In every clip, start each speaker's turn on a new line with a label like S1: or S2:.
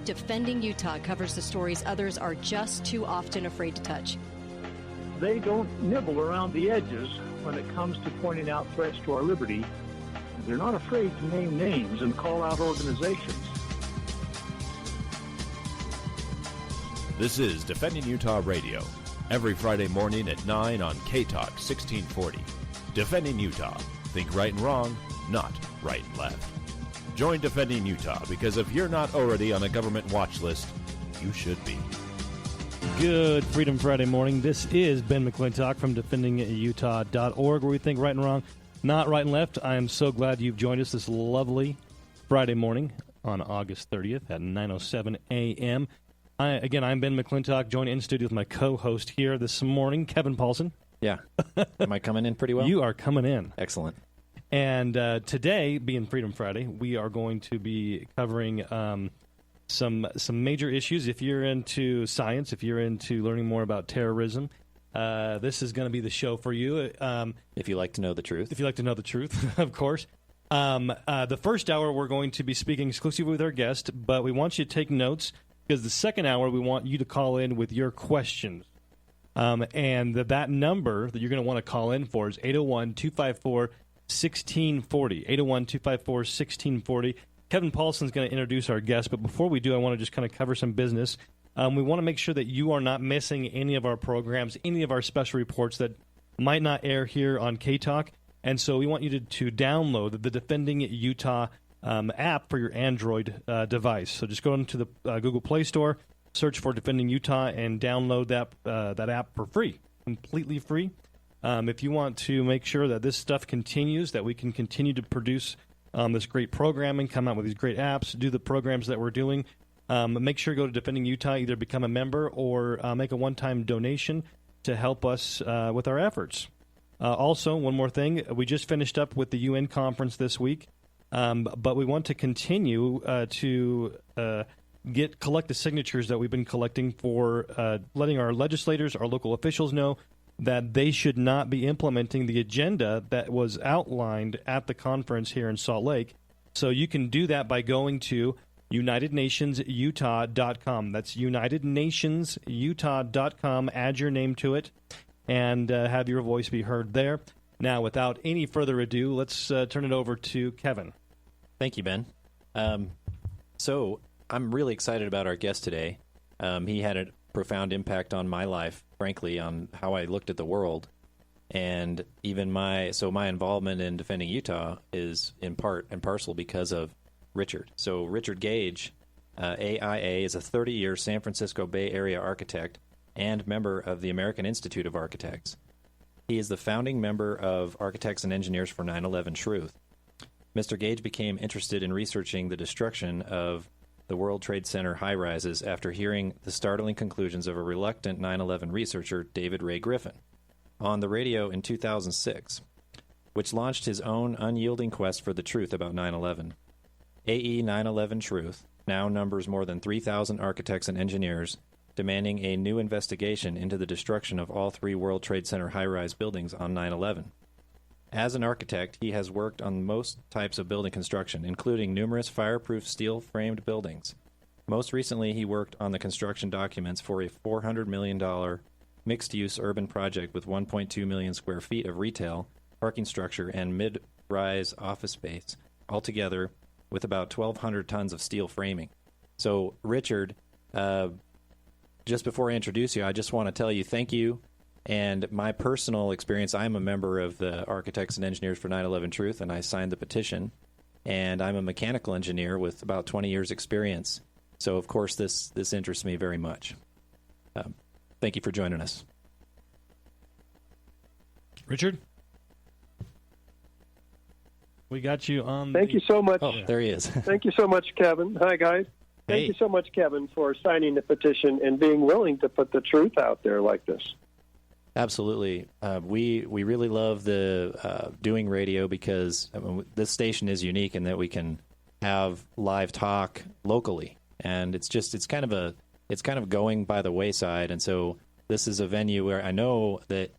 S1: Defending Utah covers the stories others are just too often afraid to touch.
S2: They don't nibble around the edges when it comes to pointing out threats to our liberty. They're not afraid to name names and call out organizations.
S3: This is Defending Utah Radio, every Friday morning at 9 on K-Talk 1640. Defending Utah. Think right and wrong, not right and left. Join Defending Utah, because if you're not already on a government watch list, you should be.
S4: Good Freedom Friday morning. This is Ben McClintock from DefendingUtah.org, where we think right and wrong, not right and left. I am so glad you've joined us this lovely Friday morning on August 30th at 9:07 a.m. I'm Ben McClintock, joined in studio with my co-host here this morning, Kevin Paulson.
S5: Yeah. Am I coming in pretty well?
S4: You are coming in.
S5: Excellent.
S4: And today, being Freedom Friday, we are going to be covering some major issues. If you're into science, if you're into learning more about terrorism, this is going to be the show for you.
S5: If you like to know the truth.
S4: If you like to know the truth, of course. The first hour, we're going to be speaking exclusively with our guest, but we want you to take notes, because the second hour, we want you to call in with your questions. And that number that you're going to want to call in for is 801-254-1640. 801-254-1640. Kevin Paulson's going to introduce our guest, but before we do, I want to just kind of cover some business. We want to make sure that you are not missing any of our programs, any of our special reports that might not air here on K-Talk. And so we want you to download the Defending Utah app for your Android device. So just go into the Google Play Store, search for Defending Utah, and download that app for free, completely free. If you want to make sure that this stuff continues, that we can continue to produce this great programming, come out with these great apps, do the programs that we're doing, make sure to go to Defending Utah, either become a member or make a one-time donation to help us with our efforts. Also, one more thing, we just finished up with the UN conference this week, but we want to continue to collect the signatures that we've been collecting for letting our legislators, our local officials know that they should not be implementing the agenda that was outlined at the conference here in Salt Lake. So you can do that by going to UnitedNationsUtah.com. That's UnitedNationsUtah.com. Add your name to it and have your voice be heard there. Now, without any further ado, let's turn it over to Kevin.
S5: Thank you, Ben. So I'm really excited about our guest today. He had a profound impact on my life, frankly, on how I looked at the world. And even my involvement in Defending Utah is in part and parcel because of Richard. So Richard Gage, AIA, is a 30-year San Francisco Bay Area architect and member of the American Institute of Architects. He is the founding member of Architects and Engineers for 9/11 Truth. Mr. Gage became interested in researching the destruction of the World Trade Center high-rises after hearing the startling conclusions of a reluctant 9/11 researcher, David Ray Griffin, on the radio in 2006, which launched his own unyielding quest for the truth about 9/11. AE 9/11 Truth now numbers more than 3,000 architects and engineers, demanding a new investigation into the destruction of all three World Trade Center high-rise buildings on 9/11. As an architect, he has worked on most types of building construction, including numerous fireproof steel-framed buildings. Most recently, he worked on the construction documents for a $400 million mixed-use urban project with 1.2 million square feet of retail, parking structure, and mid-rise office space, altogether with about 1,200 tons of steel framing. So, Richard, just before I introduce you, I just want to tell you thank you. And my personal experience, I'm a member of the Architects and Engineers for 9/11 Truth, and I signed the petition. And I'm a mechanical engineer with about 20 years' experience. So, of course, this interests me very much. Thank you for joining us.
S4: Richard? We got you on.
S6: Thank you so much.
S5: Oh, there he is.
S6: Thank you so much, Kevin. Hi, guys. Thank you so much, Kevin, for signing the petition and being willing to put the truth out there like this.
S5: Absolutely. We really love the doing radio because this station is unique in that we can have live talk locally, and it's kind of going by the wayside. And so this is a venue where I know that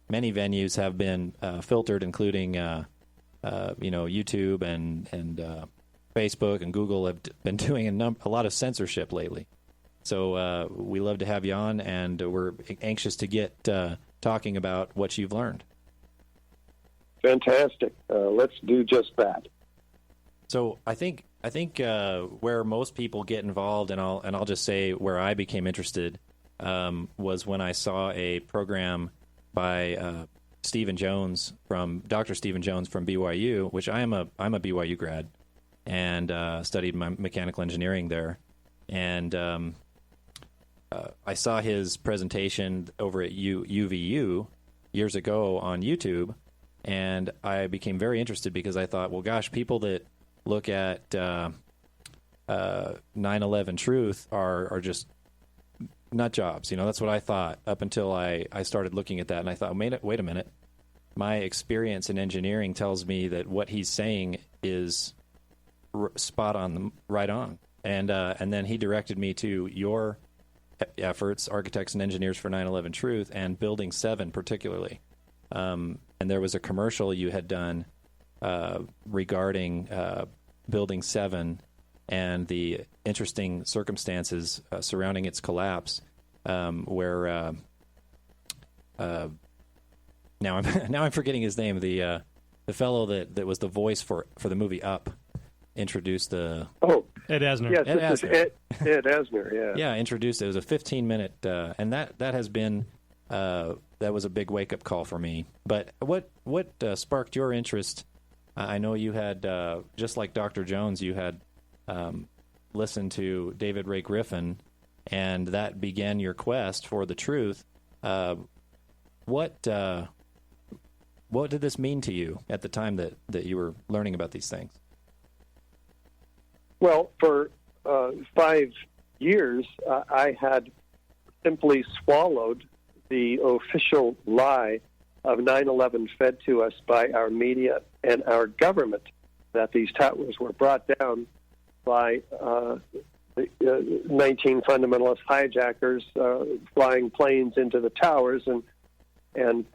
S5: many venues have been filtered, including YouTube and Facebook and Google have been doing a lot of censorship lately. So we love to have you on, and we're anxious to get talking about what you've learned.
S6: Fantastic. Let's do just that.
S5: So I think where most people get involved, and I'll just say where I became interested, was when I saw a program by Stephen Jones Dr. Stephen Jones from BYU, which I'm a BYU grad, and studied my mechanical engineering there, and I saw his presentation over at UVU years ago on YouTube, and I became very interested because I thought, well, gosh, people that look at 9/11 Truth are just nut jobs. That's what I thought up until I started looking at that, and I thought, wait a minute. My experience in engineering tells me that what he's saying is spot on, right on. And then he directed me to your efforts, Architects and Engineers for 9/11 Truth, and Building 7 particularly. And there was a commercial you had done regarding Building 7 and the interesting circumstances surrounding its collapse, where now I'm forgetting his name. The fellow that was the voice for the movie Up introduced the
S4: Ed Asner.
S6: Yes,
S5: Ed Asner.
S6: Ed Asner. Yeah.
S5: Yeah, introduced it. It was a 15-minute, and that has been that was a big wake-up call for me. But what sparked your interest? I know you had, just like Dr. Jones, you had listened to David Ray Griffin, and that began your quest for the truth. What did this mean to you at the time that you were learning about these things?
S6: Well, for 5 years, I had simply swallowed the official lie of 9/11 fed to us by our media and our government, that these towers were brought down by the 19 fundamentalist hijackers flying planes into the towers and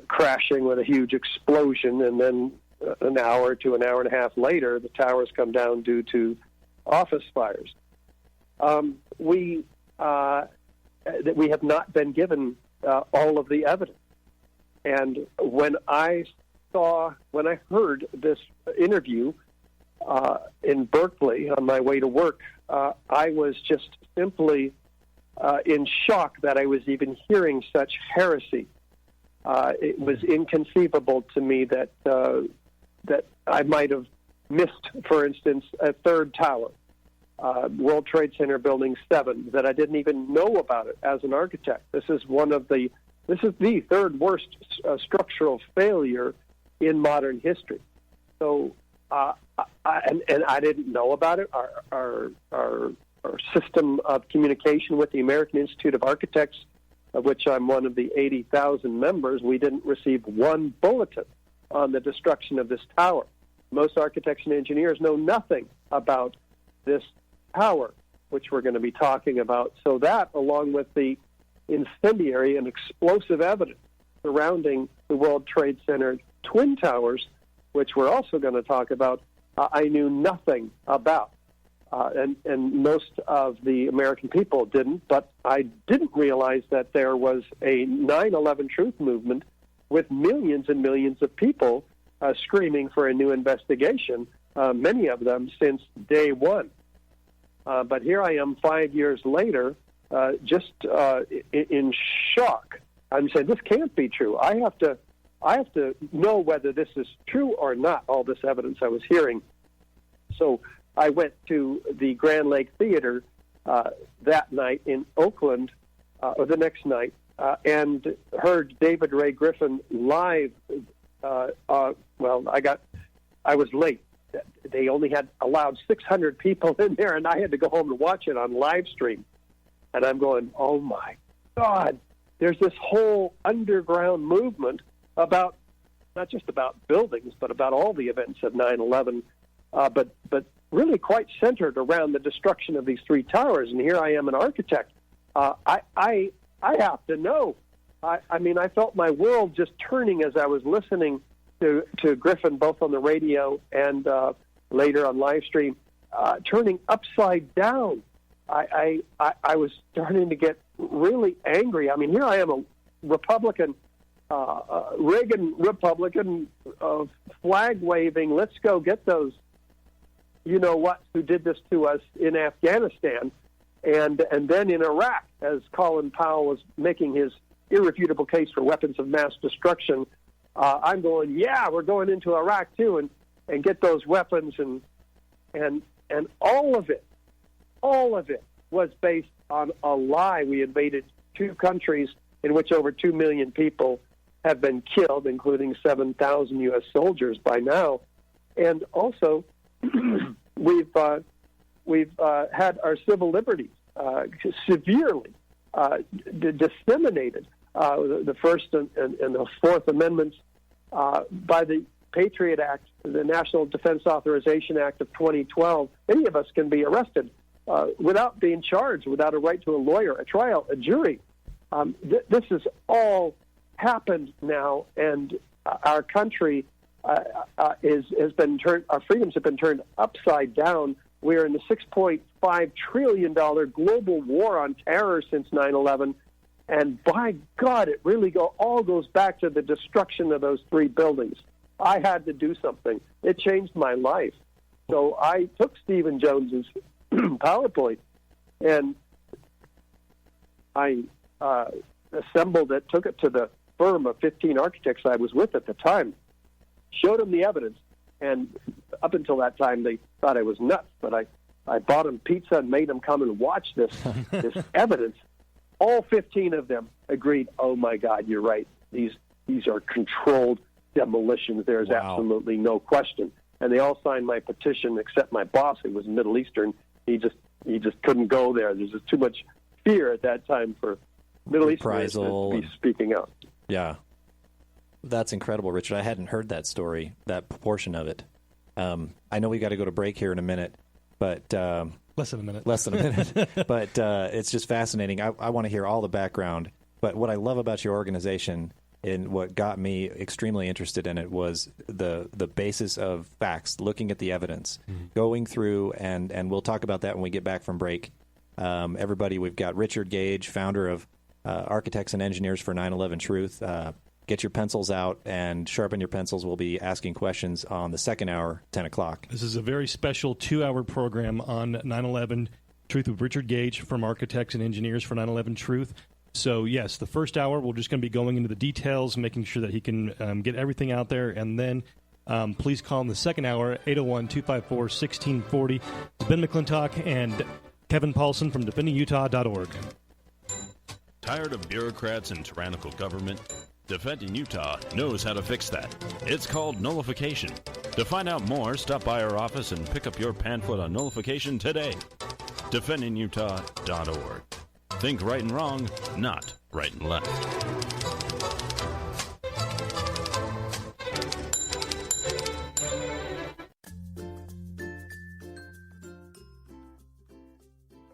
S6: crashing with a huge explosion, and then an hour to an hour and a half later, the towers come down due to office fires. We have not been given all of the evidence. And when I heard this interview in Berkeley on my way to work, I was just simply in shock that I was even hearing such heresy. It was inconceivable to me that I might have missed, for instance, a third tower, World Trade Center Building 7, that I didn't even know about it as an architect. This is the third worst structural failure in modern history. So, and I didn't know about it. Our system of communication with the American Institute of Architects, of which I'm one of the 80,000 members, we didn't receive one bulletin on the destruction of this tower. Most architects and engineers know nothing about this tower, which we're going to be talking about. So that, along with the incendiary and explosive evidence surrounding the World Trade Center Twin Towers, which we're also going to talk about, I knew nothing about. And most of the American people didn't, but I didn't realize that there was a 9/11 Truth movement with millions and millions of people screaming for a new investigation, many of them since day one. But here I am 5 years later, just in shock. I'm saying, this can't be true. I have to know whether this is true or not, all this evidence I was hearing. So I went to the Grand Lake Theater that night in Oakland, or the next night, and heard David Ray Griffin live. I was late. They only had allowed 600 people in there, and I had to go home and watch it on live stream. And I'm going, oh my God, there's this whole underground movement about, not just about buildings, but about all the events of 9/11, but really quite centered around the destruction of these three towers. And here I am, an architect. I have to know. I mean, I felt my world just turning as I was listening to Griffin, both on the radio and later on live stream, turning upside down. I was starting to get really angry. I mean, here I am, a Republican, Reagan Republican, flag waving, let's go get those, you know what, who did this to us in Afghanistan, and then in Iraq, as Colin Powell was making his irrefutable case for weapons of mass destruction. I'm going, yeah, we're going into Iraq too, and get those weapons, and all of it was based on a lie. We invaded two countries in which over 2 million people have been killed, including 7,000 U.S. soldiers by now, and also we've had our civil liberties severely disseminated. The First and the Fourth Amendments by the Patriot Act, the National Defense Authorization Act of 2012. Any of us can be arrested without being charged, without a right to a lawyer, a trial, a jury. This has all happened now, and our country has been turned. Our freedoms have been turned upside down. We're in the $6.5 trillion global war on terror since 9/11. And by God, it really all goes back to the destruction of those three buildings. I had to do something. It changed my life. So I took Stephen Jones's PowerPoint and I assembled it, took it to the firm of 15 architects I was with at the time, showed them the evidence, and up until that time they thought I was nuts, but I bought them pizza and made them come and watch this evidence. All 15 of them agreed, oh, my God, you're right. These are controlled demolitions. There's absolutely no question. And they all signed my petition except my boss, who was Middle Eastern. He just couldn't go there. There's just too much fear at that time for Middle Easterners to be speaking out.
S5: Yeah. That's incredible, Richard. I hadn't heard that story, that portion of it. I know we got to go to break here in a minute, but...
S4: Less than a minute. But it's just fascinating. I want to hear all the background. But what I love about your organization and what got me extremely interested in it was the basis of facts, looking at the evidence, going through, and we'll talk about that when we get back from break. Everybody, we've got Richard Gage, founder of Architects and Engineers for 9/11 Truth. Get your pencils out and sharpen your pencils. We'll be asking questions on the second hour, 10 o'clock. This is a very special 2-hour program on 9/11 Truth with Richard Gage from Architects and Engineers for 9/11 Truth. So, yes, the first hour, we're just going to be going into the details, making sure that he can get everything out there. And then please call in the second hour, 801-254-1640. It's Ben McClintock and Kevin Paulson from DefendingUtah.org.
S3: Tired of bureaucrats and tyrannical government? Defending Utah knows how to fix that. It's called nullification. To find out more, stop by our office and pick up your pamphlet on nullification today. DefendingUtah.org. Think right and wrong, not right and left.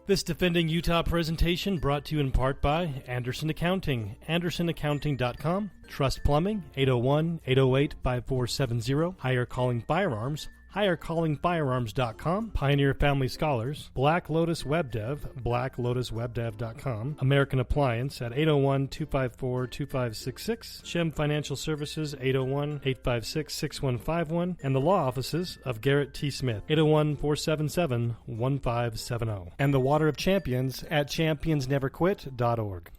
S4: This Defending Utah presentation brought to you in part by Anderson Accounting, AndersonAccounting.com, Trust Plumbing, 801-808-5470, Higher Calling Firearms, HigherCallingFirearms.com, Pioneer Family Scholars, Black Lotus Web Dev, BlackLotusWebDev.com, American Appliance at 801-254-2566, Shem Financial Services, 801-856-6151, and the law offices of Garrett T. Smith, 801-477-1570, and the Water of Champions at championsneverquit.org.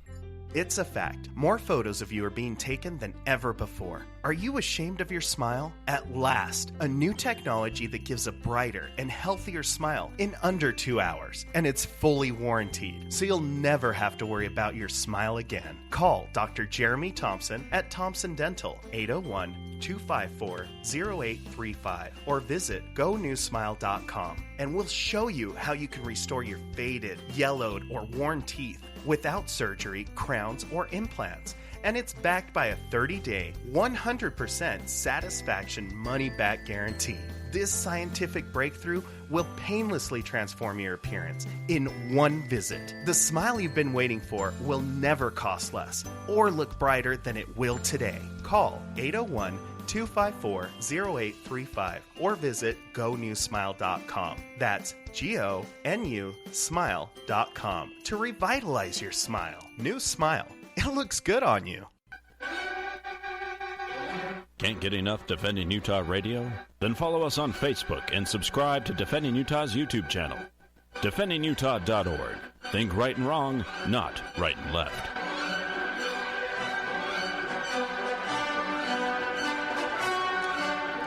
S7: It's a fact. More photos of you are being taken than ever before. Are you ashamed of your smile? At last, a new technology that gives a brighter and healthier smile in under 2 hours. And it's fully warranted, so you'll never have to worry about your smile again. Call Dr. Jeremy Thompson at Thompson Dental, 801-254-0835, or visit GoNewSmile.com, and we'll show you how you can restore your faded, yellowed, or worn teeth without surgery, crowns, or implants. And it's backed by a 30-day, 100% satisfaction money-back guarantee. This scientific breakthrough will painlessly transform your appearance in one visit. The smile you've been waiting for will never cost less or look brighter than it will today. Call 254-0835 or visit GoNewSmile.com. That's GONU Smile.com to revitalize your smile. New Smile. It looks good on you.
S3: Can't get enough Defending Utah Radio? Then follow us on Facebook and subscribe to Defending Utah's YouTube channel. DefendingUtah.org. Think right and wrong, not right and left.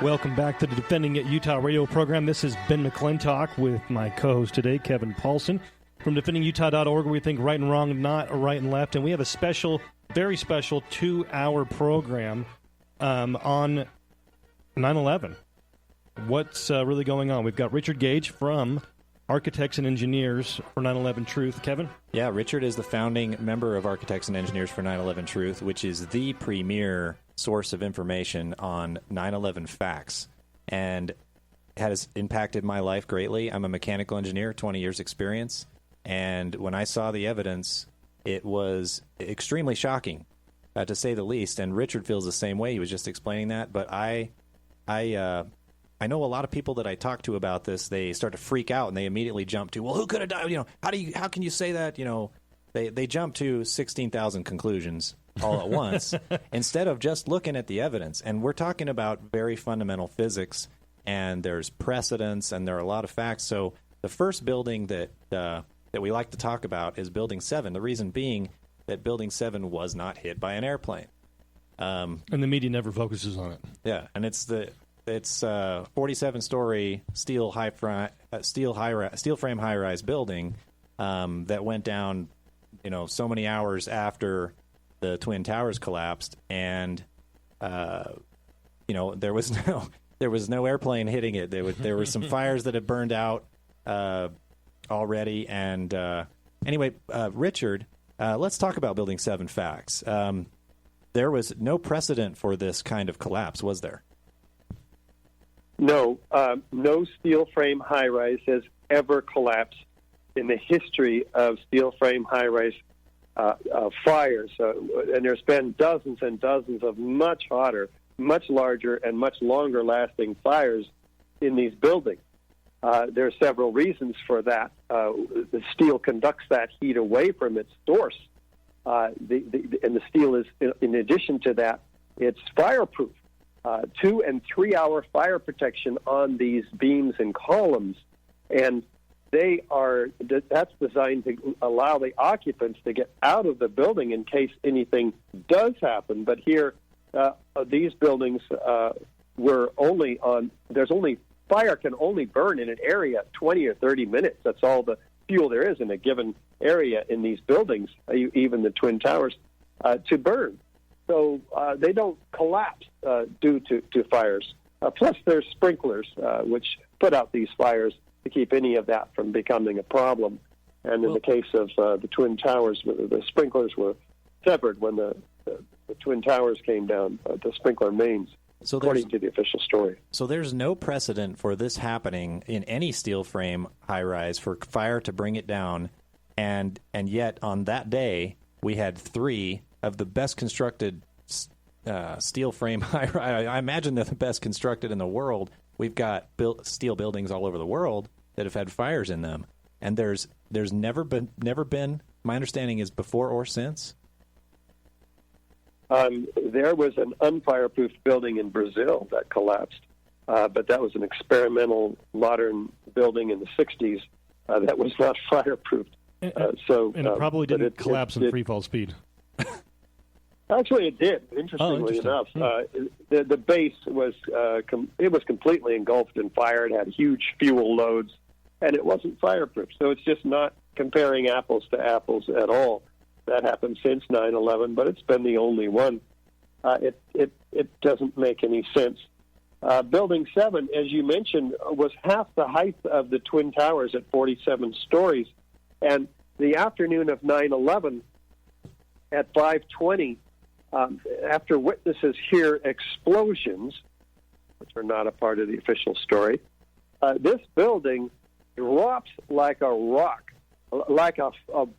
S4: Welcome back to the Defending Utah radio program. This is Ben McClintock with my co-host today, Kevin Paulson, from DefendingUtah.org, where we think right and wrong, not right and left. And we have a special, very special 2-hour program on 9/11. What's really going on? We've got Richard Gage from Architects and Engineers for 9/11 Truth. Kevin?
S5: Yeah, Richard is the founding member of Architects and Engineers for 9/11 Truth, which is the premier source of information on 9/11 facts, and has impacted my life greatly. I'm a mechanical engineer, 20 years experience, and when I saw the evidence, it was extremely shocking, to say the least, and Richard feels the same way. He was just explaining that, but I know a lot of people that I talk to about this, they start to freak out and they immediately jump to, well, who could have died? You know, how can you say that? You know, they jump to 16,000 conclusions all at once instead of just looking at the evidence. And we're talking about very fundamental physics, and there's precedents, and there are a lot of facts. So the first building that we like to talk about is Building 7. The reason being that Building 7 was not hit by an airplane.
S4: And the media never focuses on it.
S5: Yeah, and it's 47-story steel frame high-rise building that went down, so many hours after the Twin Towers collapsed, and there was no airplane hitting it. There were some fires that had burned out already, and anyway, Richard, let's talk about Building 7 facts. There was no precedent for this kind of collapse, was there?
S6: No, no steel frame high-rise has ever collapsed in the history of steel frame high-rise fires. And there's been dozens and dozens of much hotter, much larger, and much longer-lasting fires in these buildings. There are several reasons for that. The steel conducts that heat away from its source. And the steel is, in addition to that, it's fireproof. 2 and 3 hour fire protection on these beams and columns, and that's designed to allow the occupants to get out of the building in case anything does happen. But here, these buildings were only on. Fire can only burn in an area 20 or 30 minutes. That's all the fuel there is in a given area in these buildings, even the Twin Towers, to burn. So they don't collapse due to fires. Plus, there's sprinklers, which put out these fires to keep any of that from becoming a problem. And in the case of the Twin Towers, the sprinklers were severed when the Twin Towers came down, the sprinkler mains, according to the official story.
S5: So there's no precedent for this happening in any steel frame high-rise for fire to bring it down, and yet on that day we had 3 of the best constructed steel frame high-rise. I imagine they're the best constructed in the world. We've got steel buildings all over the world that have had fires in them, and there's never been. My understanding is before or since.
S6: There was an unfireproofed building in Brazil that collapsed, but that was an experimental modern building in the 60s that was not fireproofed.
S4: And it probably didn't collapse in free fall speed.
S6: Actually, it did. Interestingly enough, the base was completely engulfed in fire. It had huge fuel loads, and it wasn't fireproof. So it's just not comparing apples to apples at all. That happened since 9/11, but it's been the only one. It doesn't make any sense. Building 7, as you mentioned, was half the height of the Twin Towers at 47 stories, and the afternoon of 9/11 at 5:20. After witnesses hear explosions, which are not a part of the official story, this building drops like a rock, like a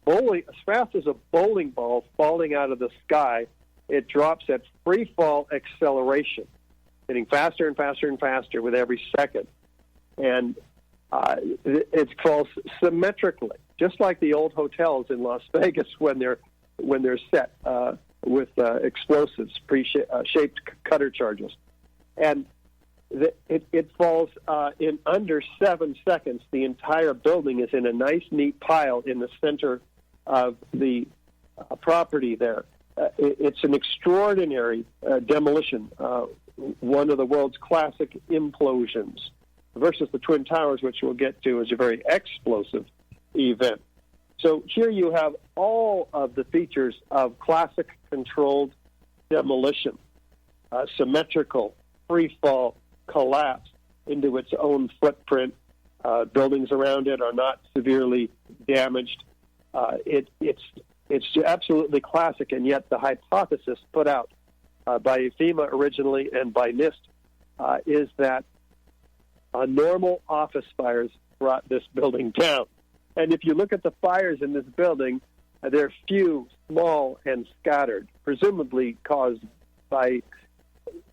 S6: bowling, as fast as a bowling ball falling out of the sky. It drops at free fall acceleration. getting faster and faster and faster with every second. And it falls symmetrically, just like the old hotels in Las Vegas when they're set with explosives, shaped cutter charges. And it falls in under 7 seconds. The entire building is in a nice, neat pile in the center of the property there. It's an extraordinary demolition, one of the world's classic implosions, versus the Twin Towers, which we'll get to, is a very explosive event. So here you have all of the features of classic controlled demolition, symmetrical, free fall, collapse into its own footprint. Buildings around it are not severely damaged. It's absolutely classic, and yet the hypothesis put out by FEMA originally and by NIST is that normal office fires brought this building down. And if you look at the fires in this building, they're few, small, and scattered, presumably caused by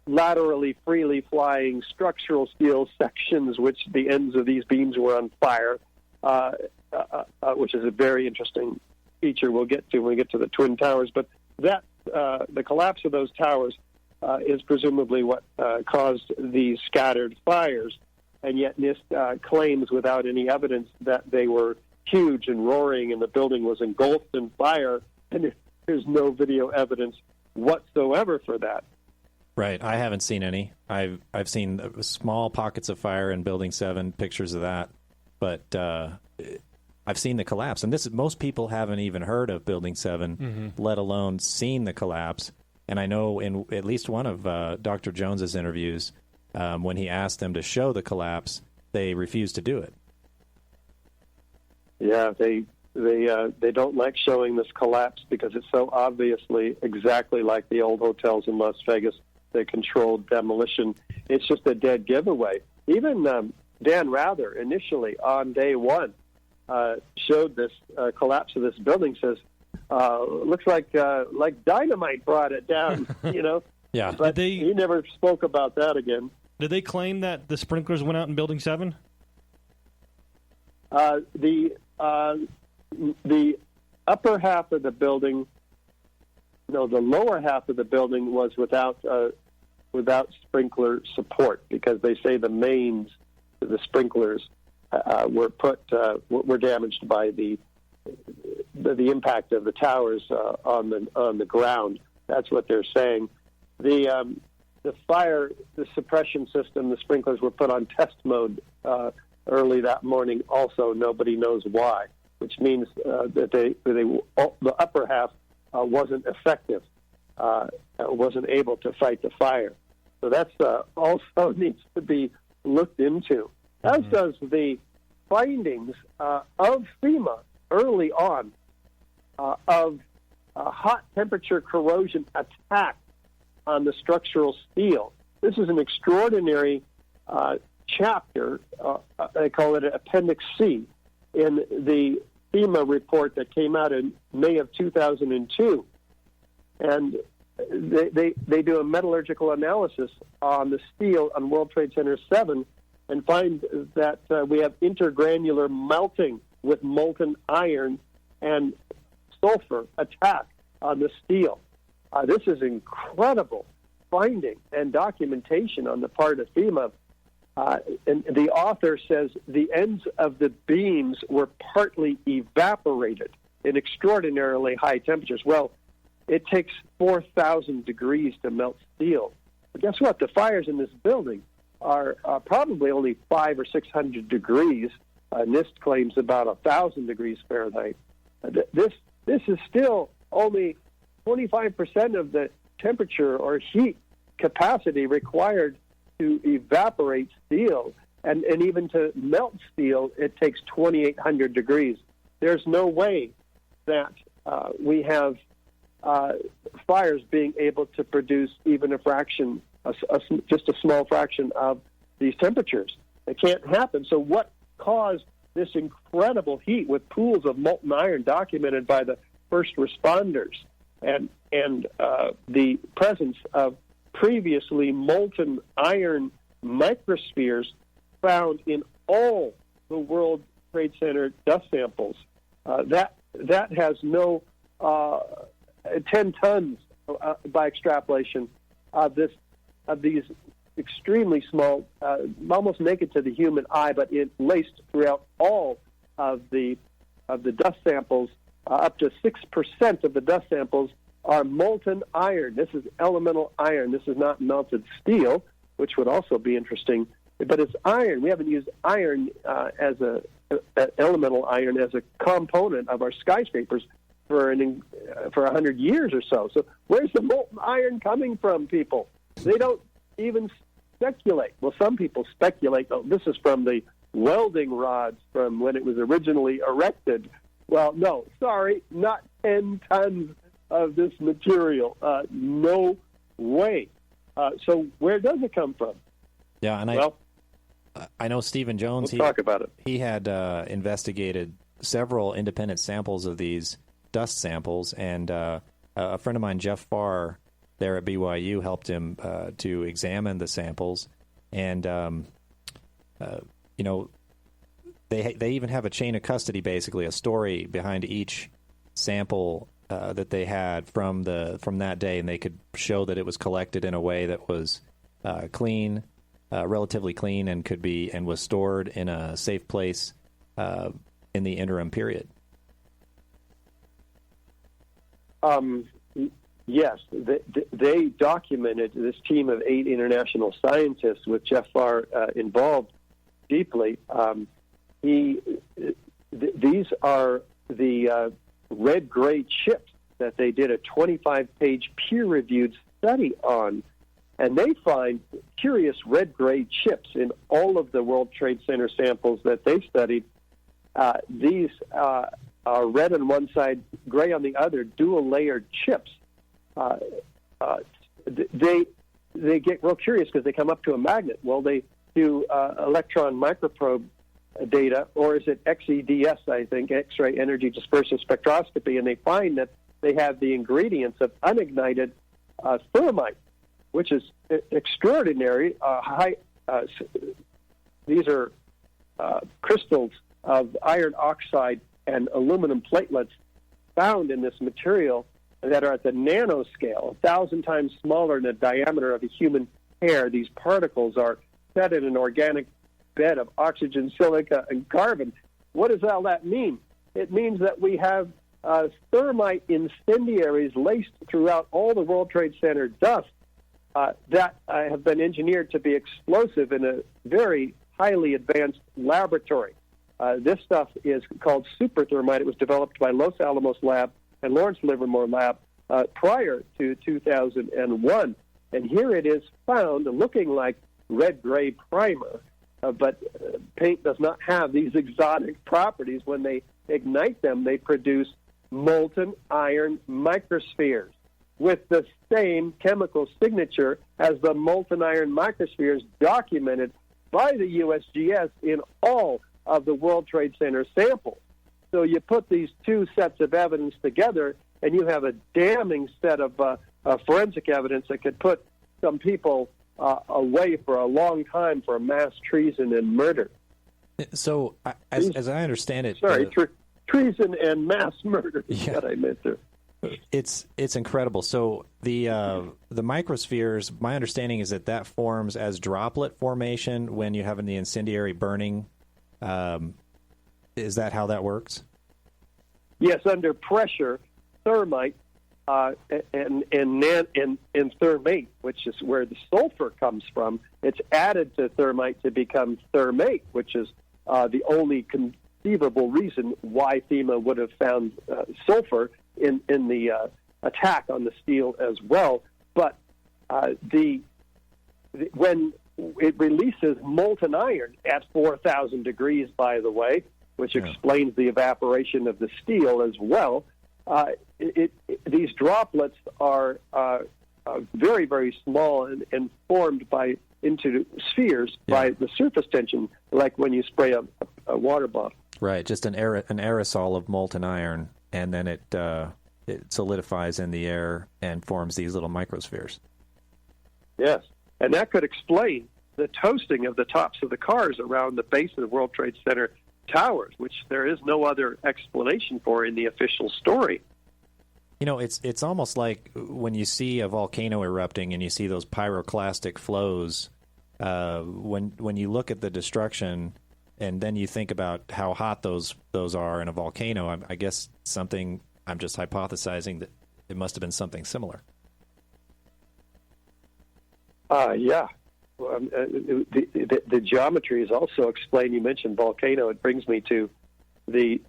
S6: laterally freely flying structural steel sections, which the ends of these beams were on fire, which is a very interesting feature we'll get to when we get to the Twin Towers. But that the collapse of those towers is presumably what caused these scattered fires, and yet NIST claims without any evidence that they were huge and roaring and the building was engulfed in fire, and there's no video evidence whatsoever for that.
S5: Right. I haven't seen any. I've seen small pockets of fire in Building 7, pictures of that, but I've seen the collapse. And most people haven't even heard of Building 7, let alone seen the collapse. And I know in at least one of Dr. Jones's interviews, when he asked them to show the collapse, they refused to do it. Yeah,
S6: they don't like showing this collapse because it's so obviously exactly like the old hotels in Las Vegas, the controlled demolition. It's just a dead giveaway. Even Dan Rather, initially on day one, showed this collapse of this building, says, looks like dynamite brought it down,
S5: Yeah.
S6: But he never spoke about that again.
S4: Did they claim that the sprinklers went out in Building 7?
S6: The upper half of the building, the lower half of the building was without sprinkler support, because they say the mains, the sprinklers, were damaged by the impact of the towers on the ground. That's what they're saying. The suppression system, the sprinklers were put on test mode early that morning. Also, nobody knows why, which means that the upper half wasn't effective, wasn't able to fight the fire. So that's also needs to be looked into, as does the findings of FEMA early on of hot temperature corrosion attack on the structural steel. This is an extraordinary chapter. I call it Appendix C in the FEMA report that came out in May of 2002. And they do a metallurgical analysis on the steel on World Trade Center 7 and find that we have intergranular melting with molten iron and sulfur attack on the steel. This is incredible finding and documentation on the part of FEMA. And the author says the ends of the beams were partly evaporated in extraordinarily high temperatures. Well, it takes 4,000 degrees to melt steel. But guess what? The fires in this building are probably only 500 or 600 degrees. NIST claims about 1,000 degrees Fahrenheit. This is still only 25% of the temperature or heat capacity required to evaporate steel. And even to melt steel, it takes 2,800 degrees. There's no way that we have fires being able to produce even a fraction, just a small fraction of these temperatures. It can't happen. So what caused this incredible heat with pools of molten iron documented by the first responders and the presence of previously molten iron microspheres found in all the World Trade Center dust samples. That has no 10 tons by extrapolation of these extremely small, almost naked to the human eye, but it laced throughout all of the dust samples. Up to 6% of the dust samples are molten iron. This is elemental iron. This is not melted steel, which would also be interesting. But it's iron. We haven't used iron as elemental iron as a component of our skyscrapers for 100 years or so. So where's the molten iron coming from, people? They don't even speculate. Well, some people speculate, oh, this is from the welding rods from when it was originally erected. Well, no, sorry, not 10 tons of this material. No way. So where does it come from?
S5: Yeah, and I know Stephen Jones.
S6: Let's talk about it.
S5: He had investigated several independent samples of these dust samples, and a friend of mine, Jeff Farr, there at BYU, helped him to examine the samples, and they even have a chain of custody, basically a story behind each sample that they had from that day, and they could show that it was collected in a way that was clean. Relatively clean, and was stored in a safe place in the interim period.
S6: Yes, they documented, this team of 8 international scientists with Jeff Farr involved deeply. These are the red-gray chips that they did a 25-page peer-reviewed study on. And they find curious red-gray chips in all of the World Trade Center samples that they studied. These are red on one side, gray on the other, dual-layered chips. They get real curious because they come up to a magnet. Well, they do electron microprobe data, or is it XEDS, I think, X-ray energy dispersive spectroscopy, and they find that they have the ingredients of unignited thermite, which is extraordinary. These are crystals of iron oxide and aluminum platelets found in this material that are at the nanoscale, 1,000 times smaller than the diameter of a human hair. These particles are set in an organic bed of oxygen, silica, and carbon. What does all that mean? It means that we have thermite incendiaries laced throughout all the World Trade Center dust that have been engineered to be explosive in a very highly advanced laboratory. This stuff is called super thermite. It was developed by Los Alamos Lab and Lawrence Livermore Lab prior to 2001. And here it is found looking like red-gray primer, but paint does not have these exotic properties. When they ignite them, they produce molten iron microspheres with the same chemical signature as the molten iron microspheres documented by the USGS in all of the World Trade Center samples. So you put these two sets of evidence together, and you have a damning set of forensic evidence that could put some people away for a long time for mass treason and murder.
S5: So, as I understand it...
S6: Sorry, treason and mass murder is what I meant there.
S5: It's incredible. So the microspheres, my understanding is that forms as droplet formation when you have the incendiary burning. Is that how that works?
S6: Yes, under pressure, thermite and thermate, which is where the sulfur comes from, it's added to thermite to become thermate, which is the only conceivable reason why FEMA would have found sulfur in the attack on the steel as well. But when it releases molten iron at 4,000 degrees, by the way, which explains the evaporation of the steel as well, these droplets are very, very small and formed into spheres by the surface tension, like when you spray a water bottle.
S5: Right, just an aerosol of molten iron, and then it solidifies in the air and forms these little microspheres.
S6: Yes. And that could explain the toasting of the tops of the cars around the base of the World Trade Center towers, which there is no other explanation for in the official story.
S5: You know, it's almost like when you see a volcano erupting and you see those pyroclastic flows, when you look at the destruction and then you think about how hot those are in a volcano, I guess I'm just hypothesizing that it must have been something similar.
S6: Yeah. The geometry is also explained. You mentioned volcano. It brings me to the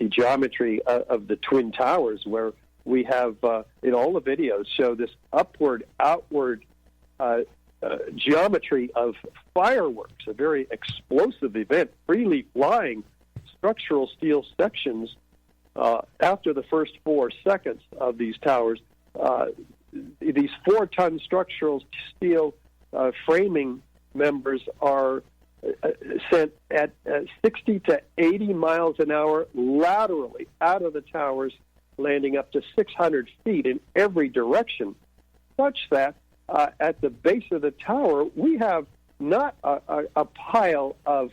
S6: geometry of the Twin Towers, where we have, in all the videos, show this upward, outward geometry of fireworks, a very explosive event, freely flying structural steel sections after the first 4 seconds of these towers. These 4-ton structural steel framing members are sent at 60 to 80 miles an hour laterally out of the towers, landing up to 600 feet in every direction, such that at the base of the tower, we have not a pile of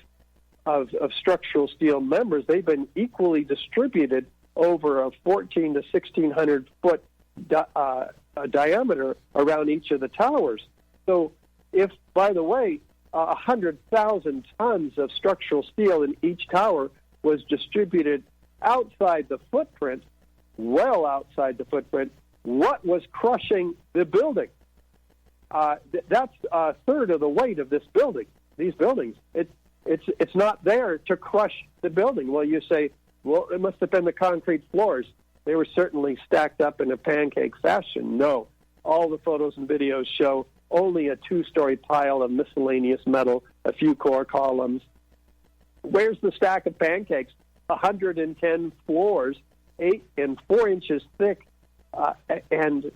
S6: structural steel members. They've been equally distributed over a 14 to 1,600 foot diameter around each of the towers. So if, by the way, 100,000 tons of structural steel in each tower was distributed outside the footprint, well outside the footprint, what was crushing the building? That's a third of the weight of this building. These buildings, it's not there to crush the building. Well, you say, well, it must have been the concrete floors. They were certainly stacked up in a pancake fashion. No, all the photos and videos show only a 2-story pile of miscellaneous metal, a few core columns. Where's the stack of pancakes? 110 floors, 8 and 4 inches thick, and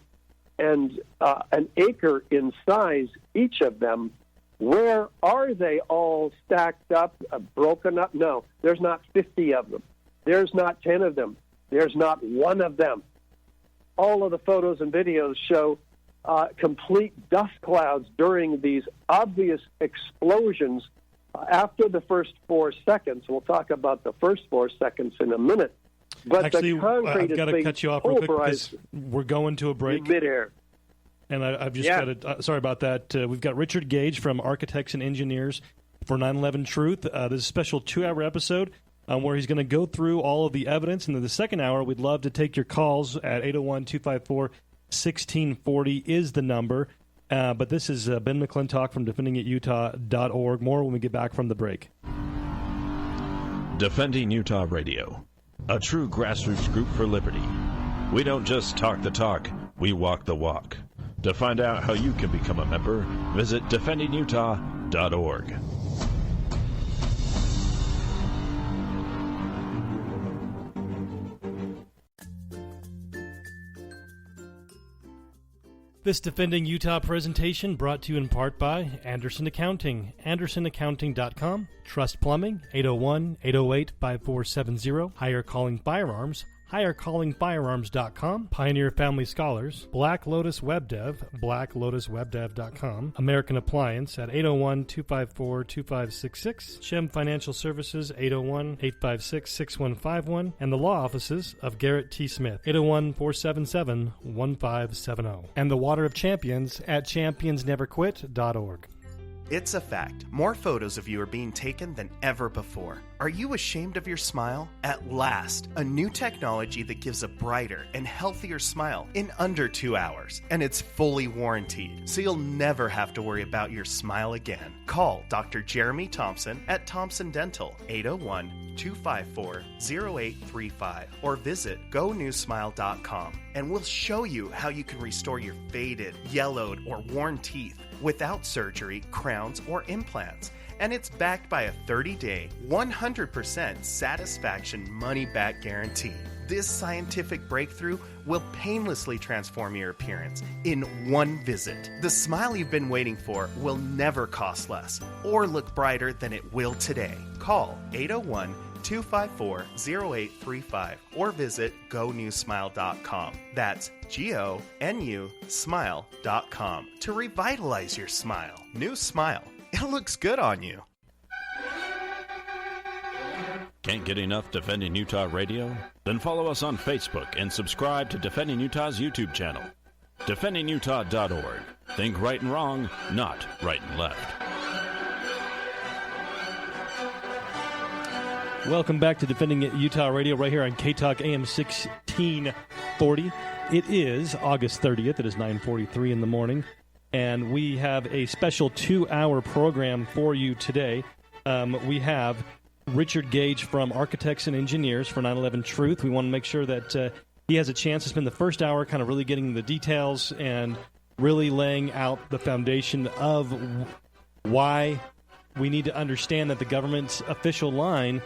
S6: an acre in size, each of them. Where are they all stacked up, broken up? No, there's not 50 of them. There's not 10 of them. There's not one of them. All of the photos and videos show complete dust clouds during these obvious explosions after the first 4 seconds. We'll talk about the first 4 seconds in a minute. But
S4: actually,
S6: the concrete
S4: I've got to cut you off real quick because we're going to a break.
S6: Midair.
S4: And I've just got to, sorry about that. We've got Richard Gage from Architects and Engineers for 9/11 Truth. This is a special 2-hour episode where he's going to go through all of the evidence. And in the second hour, we'd love to take your calls at 801-254-1640 is the number. But this is Ben McClintock from DefendingItUtah.org. More when we get back from the break.
S3: Defending Utah Radio, a true grassroots group for liberty. We don't just talk the talk, we walk the walk. To find out how you can become a member, visit DefendingUtah.org.
S4: This Defending Utah presentation brought to you in part by Anderson Accounting, AndersonAccounting.com, Trust Plumbing, 801-808-5470, Higher Calling Firearms, HigherCallingFirearms.com, Pioneer Family Scholars, Black Lotus Web Dev, BlackLotusWebDev.com, American Appliance at 801-254-2566, Shem Financial Services, 801-856-6151, and the law offices of Garrett T. Smith, 801-477-1570, and the Water of Champions at championsneverquit.org.
S7: It's a fact. More photos of you are being taken than ever before. Are you ashamed of your smile? At last, a new technology that gives a brighter and healthier smile in under 2 hours. And it's fully warranted, so you'll never have to worry about your smile again. Call Dr. Jeremy Thompson at Thompson Dental, 801-254-0835, or visit GoNewSmile.com, and we'll show you how you can restore your faded, yellowed, or worn teeth without surgery, crowns, or implants. And it's backed by a 30-day, 100% satisfaction money-back guarantee. This scientific breakthrough will painlessly transform your appearance in one visit. The smile you've been waiting for will never cost less or look brighter than it will today. Call 801 254-0835 or visit GoNewSmile.com. That's GONU Smile.com to revitalize your smile. New Smile. It looks good on you.
S3: Can't get enough Defending Utah Radio? Then follow us on Facebook and subscribe to Defending Utah's YouTube channel. DefendingUtah.org. Think right and wrong, not right and left.
S4: Welcome back to Defending Utah Radio right here on K-Talk AM 1640. It is August 30th. It is 9:43 in the morning, and we have a special 2-hour program for you today. We have Richard Gage from Architects and Engineers for 9/11 Truth. We want to make sure that he has a chance to spend the first hour kind of really getting the details and really laying out the foundation of why we need to understand that the government's official line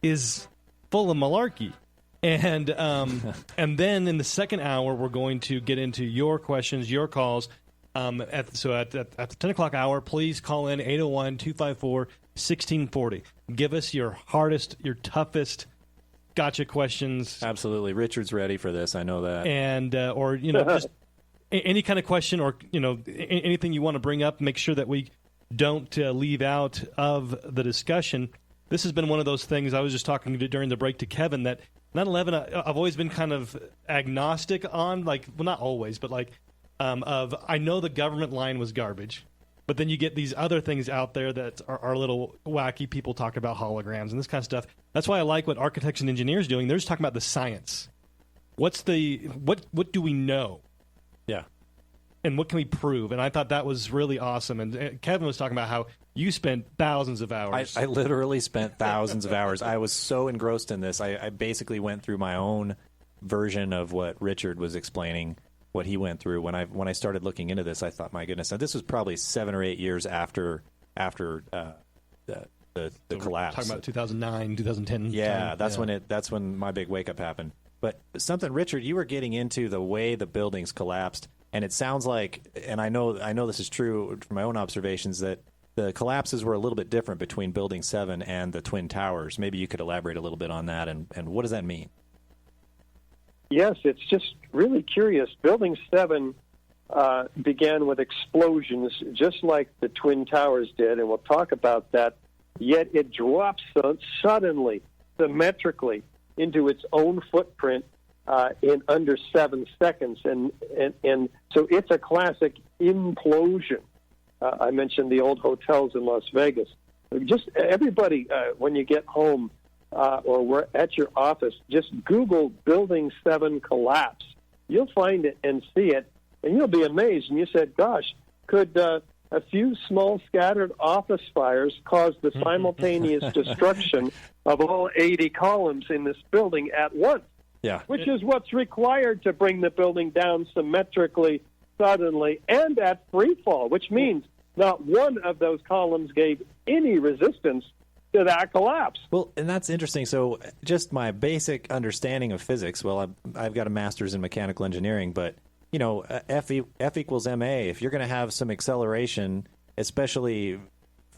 S4: is full of malarkey. And and then in the second hour, we're going to get into your questions, your calls. At the 10 o'clock hour, please call in 801-254-1640. Give us your hardest, your toughest gotcha questions.
S5: Absolutely. Richard's ready for this. I know that.
S4: And, or, just any kind of question or, anything you want to bring up, make sure that we don't leave out of the discussion. This has been one of those things I was just talking during the break to Kevin that 9/11 I've always been kind of agnostic on, not always, but I know the government line was garbage, but then you get these other things out there that are a little wacky. People talk about holograms and this kind of stuff. That's why I like what Architects and Engineers doing. They're just talking about the science. What do we know?
S5: Yeah.
S4: And what can we prove? And I thought that was really awesome. And Kevin was talking about how you spent thousands of hours.
S5: I literally spent thousands of hours. I was so engrossed in this. I basically went through my own version of what Richard was explaining, what he went through. When I started looking into this, I thought, my goodness, now this was probably 7 or 8 years after the collapse.
S4: Talking about 2009, 2010.
S5: Yeah, that's when my big wake up happened. But something, Richard, you were getting into the way the buildings collapsed, and it sounds like, and I know this is true from my own observations, that the collapses were a little bit different between Building 7 and the Twin Towers. Maybe you could elaborate a little bit on that, and what does that mean?
S6: Yes, it's just really curious. Building 7 began with explosions, just like the Twin Towers did, and we'll talk about that. Yet it drops suddenly, symmetrically, into its own footprint in under 7 seconds. And so it's a classic implosion. I mentioned the old hotels in Las Vegas. Just everybody, when you get home or we're at your office, just Google Building 7 collapse. You'll find it and see it, and you'll be amazed. And you said, gosh, could a few small scattered office fires cause the simultaneous destruction of all 80 columns in this building at once?
S5: Yeah.
S6: Which is what's required to bring the building down symmetrically, suddenly, and at free fall, which means not one of those columns gave any resistance to that collapse.
S5: Well, and that's interesting. So just my basic understanding of physics, well, I've got a master's in mechanical engineering, but, F equals ma. If you're going to have some acceleration, especially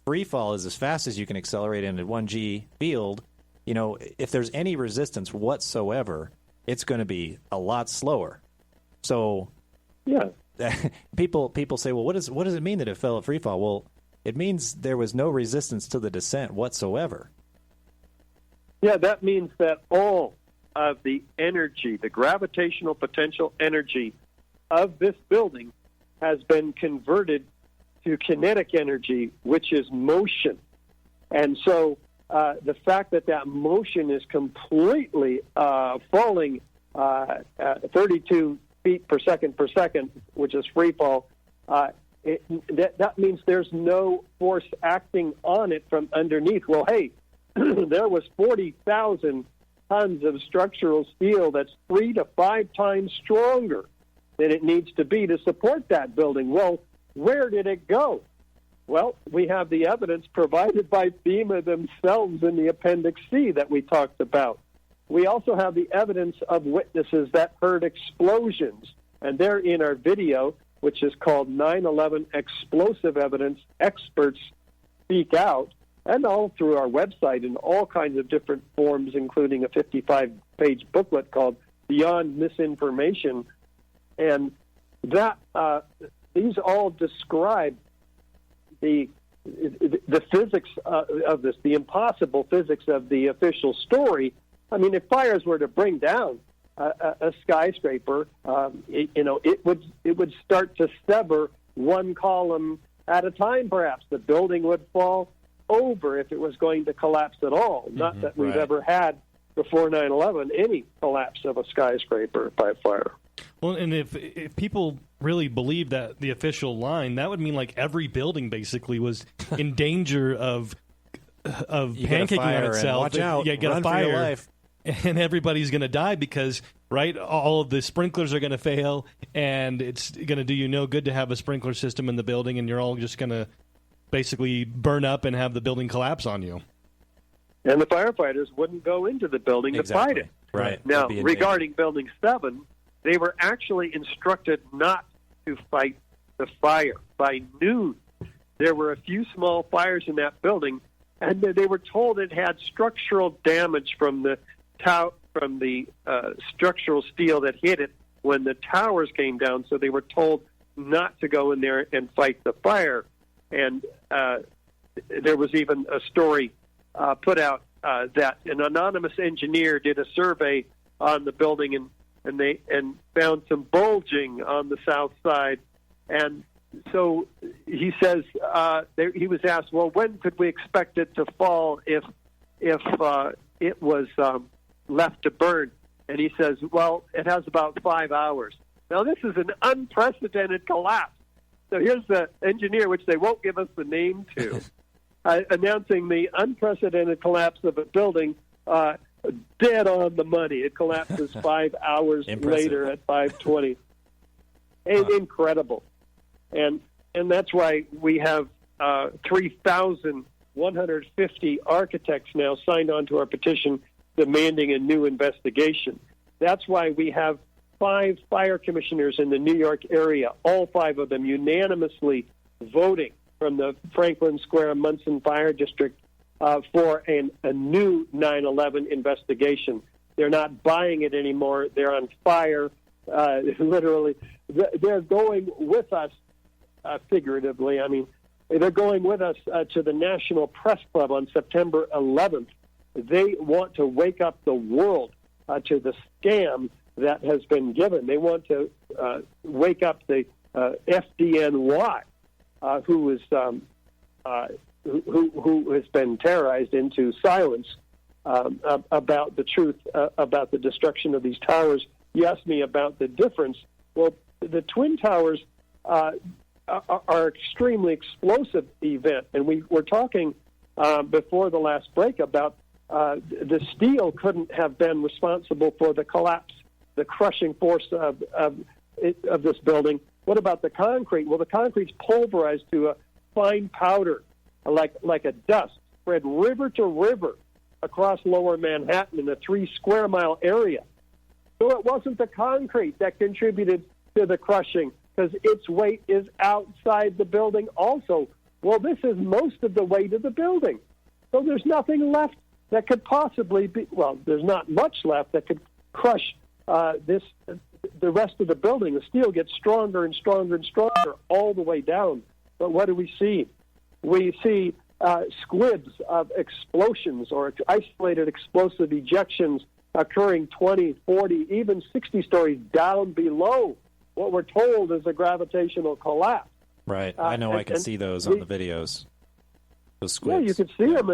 S5: free fall is as fast as you can accelerate in a 1G field, if there's any resistance whatsoever, it's going to be a lot slower. So
S6: yeah.
S5: People say, well, what does it mean that it fell at free fall? Well, it means there was no resistance to the descent whatsoever.
S6: Yeah, that means that all of the energy, the gravitational potential energy of this building has been converted to kinetic energy, which is motion. And so the fact that motion is completely falling 32 feet per second, which is free fall, that means there's no force acting on it from underneath. Well, hey, there was 40,000 tons of structural steel that's 3 to 5 times stronger than it needs to be to support that building. Well, where did it go? Well, we have the evidence provided by FEMA themselves in the Appendix C that we talked about. We also have the evidence of witnesses that heard explosions, and they're in our video, which is called 9/11 Explosive Evidence Experts Speak Out. and all through our website in all kinds of different forms, including a 55-page booklet called Beyond Misinformation. And that these all describe the physics of this, the impossible physics of the official story. I mean, if fires were to bring down a skyscraper, it would start to sever one column at a time. Perhaps the building would fall over if it was going to collapse at all. Not that we've ever had before 9/11 any collapse of a skyscraper by fire.
S4: Well, and if people really believe that the official line, that would mean like every building basically was in danger of pancaking on itself.
S5: Watch out!
S4: Yeah, get
S5: Run
S4: a fire,
S5: for your life.
S4: And everybody's going to die because all of the sprinklers are going to fail, and it's going to do you no good to have a sprinkler system in the building, and you're all just going to basically burn up and have the building collapse on you.
S6: And the firefighters wouldn't go into the building to fight it.
S5: Right.
S6: Now, regarding Building 7, they were actually instructed not to fight the fire. By noon, there were a few small fires in that building, and they were told it had structural damage from the structural steel that hit it when the towers came down, so they were told not to go in there and fight the fire. And there was even a story put out that an anonymous engineer did a survey on the building and found some bulging on the south side. And so he says he was asked, well, when could we expect it to fall if it was left to burn? And he says, well, it has about 5 hours. Now, this is an unprecedented collapse. So here's the engineer, which they won't give us the name to, announcing the unprecedented collapse of a building dead on the money. It collapses 5 hours later at 5:20. Incredible. And that's why we have 3,150 architects now signed on to our petition demanding a new investigation. That's why we have 5 fire commissioners in the New York area, all 5 of them unanimously voting from the Franklin Square Munson Fire District for a new 9/11 investigation. They're not buying it anymore. They're on fire. Literally, they're going with us, figuratively. I mean, they're going with us to the National Press Club on September 11th. They want to wake up the world to the scam that has been given. They want to wake up the FDNY, who has been terrorized into silence about the truth about the destruction of these towers. You asked me about the difference. Well, the Twin Towers are extremely explosive event, and we were talking before the last break about the steel couldn't have been responsible for the collapse, the crushing force of this building. What about the concrete? Well, the concrete's pulverized to a fine powder, like a dust, spread river to river across lower Manhattan in a 3-square-mile area. So it wasn't the concrete that contributed to the crushing, because its weight is outside the building also. Well, this is most of the weight of the building. So there's nothing left that could possibly be, well, there's not much left that could crush the rest of the building. The steel gets stronger and stronger and stronger all the way down. But what do we see? We see squibs of explosions or isolated explosive ejections occurring 20, 40, even 60 stories down below what we're told is a gravitational collapse.
S5: Right. I know. I can see those on the videos. Those squibs.
S6: Yeah, you can see them.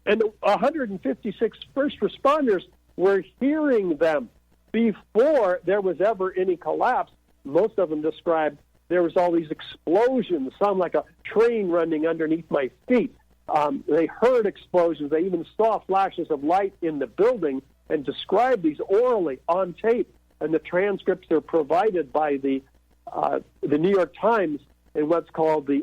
S6: And 156 first responders were hearing them before there was ever any collapse. Most of them described there was all these explosions, sound like a train running underneath my feet. They heard explosions. They even saw flashes of light in the building and described these orally on tape. And the transcripts are provided by the New York Times in what's called the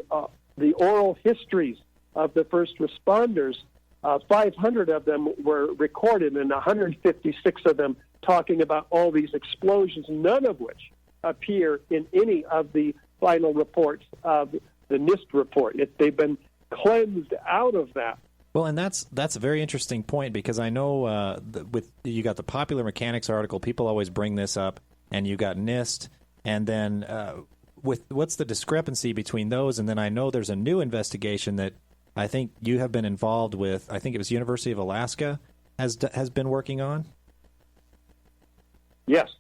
S6: oral histories of the first responders. 500 of them were recorded, and 156 of them talking about all these explosions, none of which appear in any of the final reports of the NIST report. They've been cleansed out of that.
S5: Well, and that's a very interesting point, because I know with you got the Popular Mechanics article, people always bring this up, and you got NIST, and then with what's the discrepancy between those? And then I know there's a new investigation that I think you have been involved with. I think it was University of Alaska has been working on.
S6: Yes,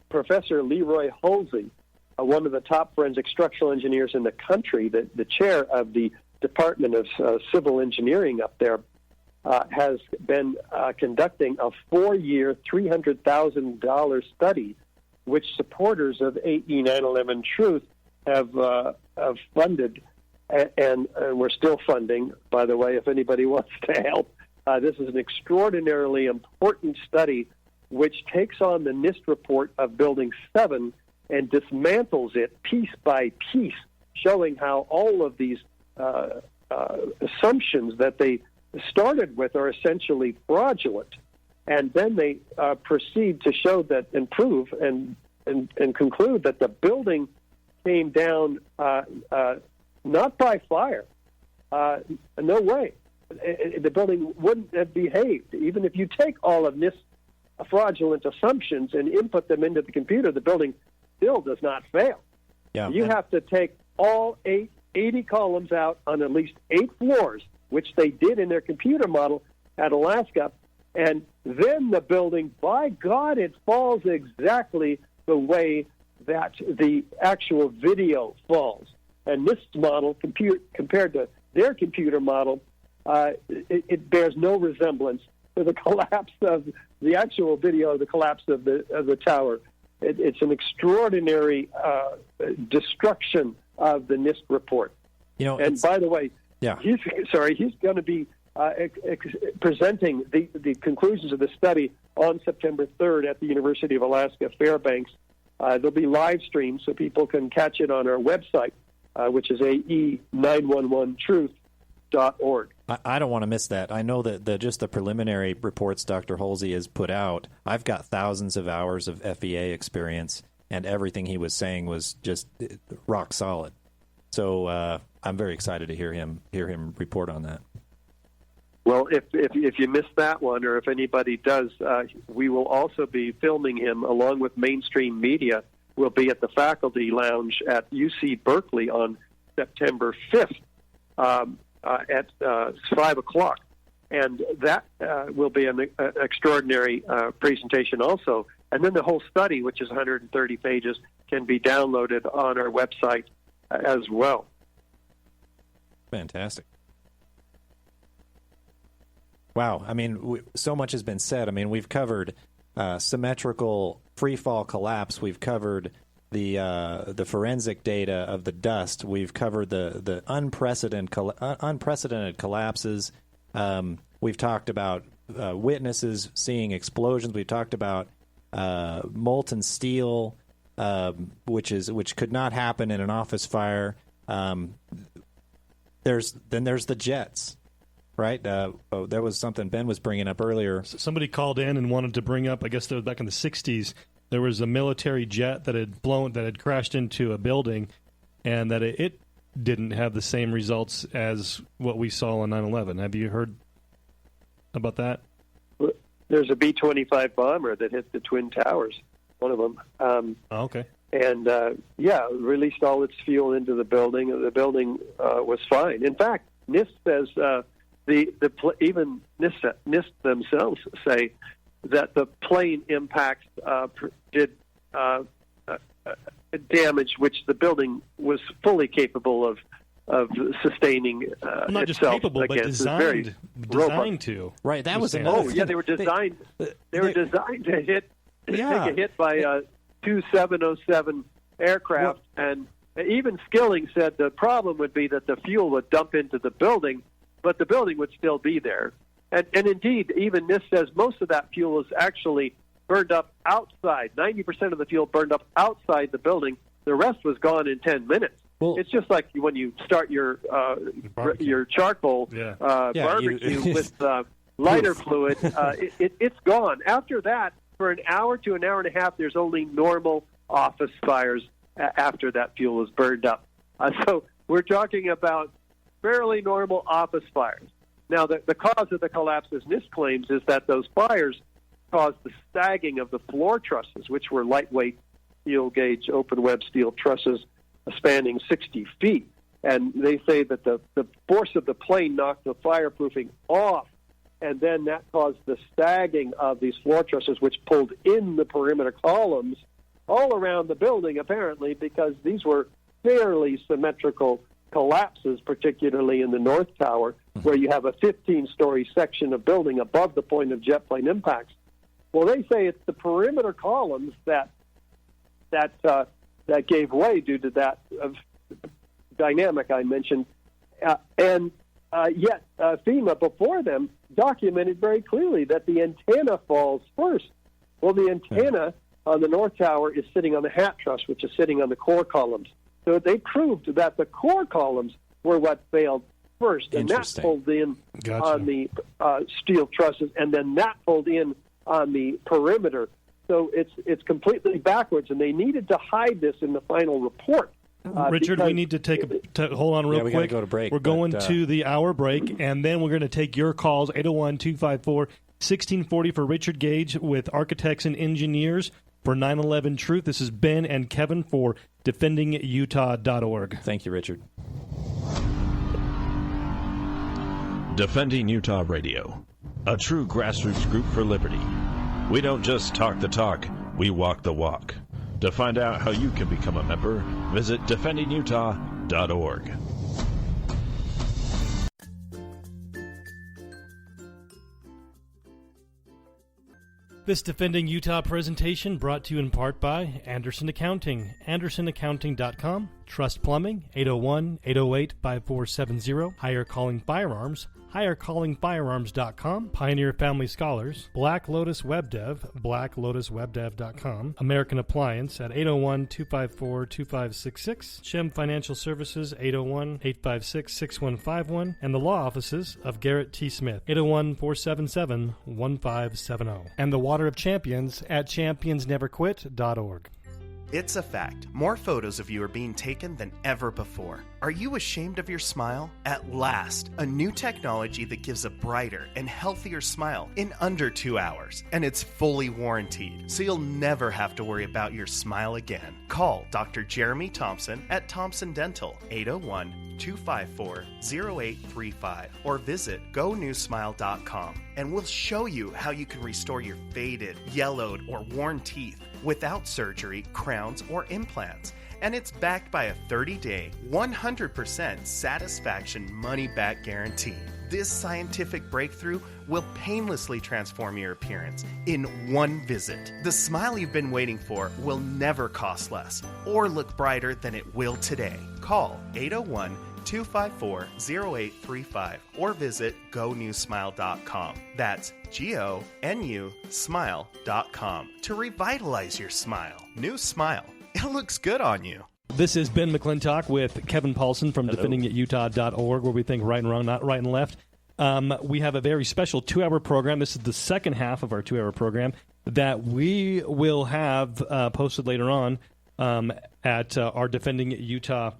S6: Professor Leroy Halsey, one of the top forensic structural engineers in the country, the chair of the Department of Civil Engineering up there, has been conducting a 4-year, $300,000 study, which supporters of 8E911 Truth have funded, and we're still funding, by the way, if anybody wants to help. This is an extraordinarily important study which takes on the NIST report of Building 7 and dismantles it piece by piece, showing how all of these assumptions that they started with are essentially fraudulent. And then they proceed to show that and prove and conclude that the building came down not by fire. No way. The building wouldn't have behaved. Even if you take all of NIST's fraudulent assumptions and input them into the computer, the building still does not fail.
S5: Yeah,
S6: you have to take all 80 columns out on at least 8 floors, which they did in their computer model at Alaska, and then the building, by God, it falls exactly the way that the actual video falls. And this model, compared to their computer model, it bears no resemblance to the collapse of the actual video of the collapse of the tower. It's an extraordinary destruction of the NIST report. And by the way, he's going to be presenting the conclusions of the study on September 3rd at the University of Alaska Fairbanks. There'll be live streams so people can catch it on our website, which is ae911truth.org.
S5: I don't want to miss that. I know that just the preliminary reports Dr. Halsey has put out, I've got thousands of hours of FEA experience, and everything he was saying was just rock solid. So I'm very excited to hear him report on that.
S6: Well, if you missed that one, or if anybody does, we will also be filming him along with mainstream media. We'll be at the Faculty Lounge at UC Berkeley on September 5th at 5 o'clock. And that will be an extraordinary presentation also. And then the whole study, which is 130 pages, can be downloaded on our website as well.
S5: Fantastic. Wow. I mean, so much has been said. I mean, we've covered symmetrical freefall collapse. We've covered the forensic data of the dust. We've covered the unprecedented collapses. We've talked about witnesses seeing explosions. We've talked about molten steel, which could not happen in an office fire. There's the jets. Right? There was something Ben was bringing up earlier.
S4: Somebody called in and wanted to bring up, I guess that was back in the 60s, there was a military jet that had crashed into a building, and that it didn't have the same results as what we saw on 9/11. Have you heard about that?
S6: There's a B-25 bomber that hit the Twin Towers, one of them.
S4: Okay.
S6: And, released all its fuel into the building, and the building was fine. In fact, NIST says... even NIST themselves say that the plane impact did damage which the building was fully capable of sustaining
S4: not just
S6: itself
S4: capable, but designed to.
S5: Right, that was
S6: another thing. They were designed. They were designed to take a hit by two 707 aircraft, and even Skilling said the problem would be that the fuel would dump into the building, but the building would still be there. And indeed, even NIST says most of that fuel is actually burned up outside. 90% of the fuel burned up outside the building. The rest was gone in 10 minutes. Well, it's just like when you start your charcoal barbecue with lighter fluid. It's gone. After that, for an hour to an hour and a half, there's only normal office fires after that fuel is burned up. So we're talking about fairly normal office fires. Now, the cause of the collapse, as NIST claims, is that those fires caused the sagging of the floor trusses, which were lightweight steel gauge open web steel trusses spanning 60 feet. And they say that the force of the plane knocked the fireproofing off, and then that caused the sagging of these floor trusses, which pulled in the perimeter columns all around the building, apparently, because these were fairly symmetrical collapses, particularly in the North Tower, where you have a 15-story section of building above the point of jet plane impacts. Well, they say it's the perimeter columns that gave way due to that dynamic I mentioned. Yet FEMA before them documented very clearly that the antenna falls first. Well, the antenna on the North Tower is sitting on the hat truss, which is sitting on the core columns. So they proved that the core columns were what failed first, and that pulled in on the steel trusses, and then that pulled in on the perimeter. So it's completely backwards, and they needed to hide this in the final report.
S4: Richard, we need to hold on real quick.
S5: We got to go to break.
S4: We're going to the hour break, and then we're going to take your calls, 801-254-1640 for Richard Gage with Architects and Engineers for 9/11 Truth. This is Ben and Kevin for DefendingUtah.org.
S5: Thank you, Richard.
S3: Defending Utah Radio, a true grassroots group for liberty. We don't just talk the talk, we walk the walk. To find out how you can become a member, visit DefendingUtah.org.
S4: This Defending Utah presentation brought to you in part by Anderson Accounting, AndersonAccounting.com, Trust Plumbing, 801-808-5470, Higher Calling Firearms, HigherCallingFirearms.com, Pioneer Family Scholars, Black Lotus Web Dev, BlackLotusWebDev.com, American Appliance at 801-254-2566, Shem Financial Services, 801-856-6151, and the law offices of Garrett T. Smith, 801-477-1570, and the Water of Champions at championsneverquit.org.
S7: It's a fact. More photos of you are being taken than ever before. Are you ashamed of your smile? At last, a new technology that gives a brighter and healthier smile in under 2 hours. And it's fully warranted, so you'll never have to worry about your smile again. Call Dr. Jeremy Thompson at Thompson Dental, 801-254-0835, or visit GoNewSmile.com, and we'll show you how you can restore your faded, yellowed, or worn teeth without surgery, crowns, or implants. And it's backed by a 30-day, 100% satisfaction money-back guarantee. This scientific breakthrough will painlessly transform your appearance in one visit. The smile you've been waiting for will never cost less or look brighter than it will today. Call 801-254-0835 or visit GoNewSmile.com. That's GONU Smile.com to revitalize your smile. New smile. It looks good on you.
S4: This is Ben McClintock with Kevin Paulson from DefendingUtah.org, where we think right and wrong, not right and left. We have a very special 2-hour program. This is the second half of our 2-hour program that we will have posted later on at our Defending Utah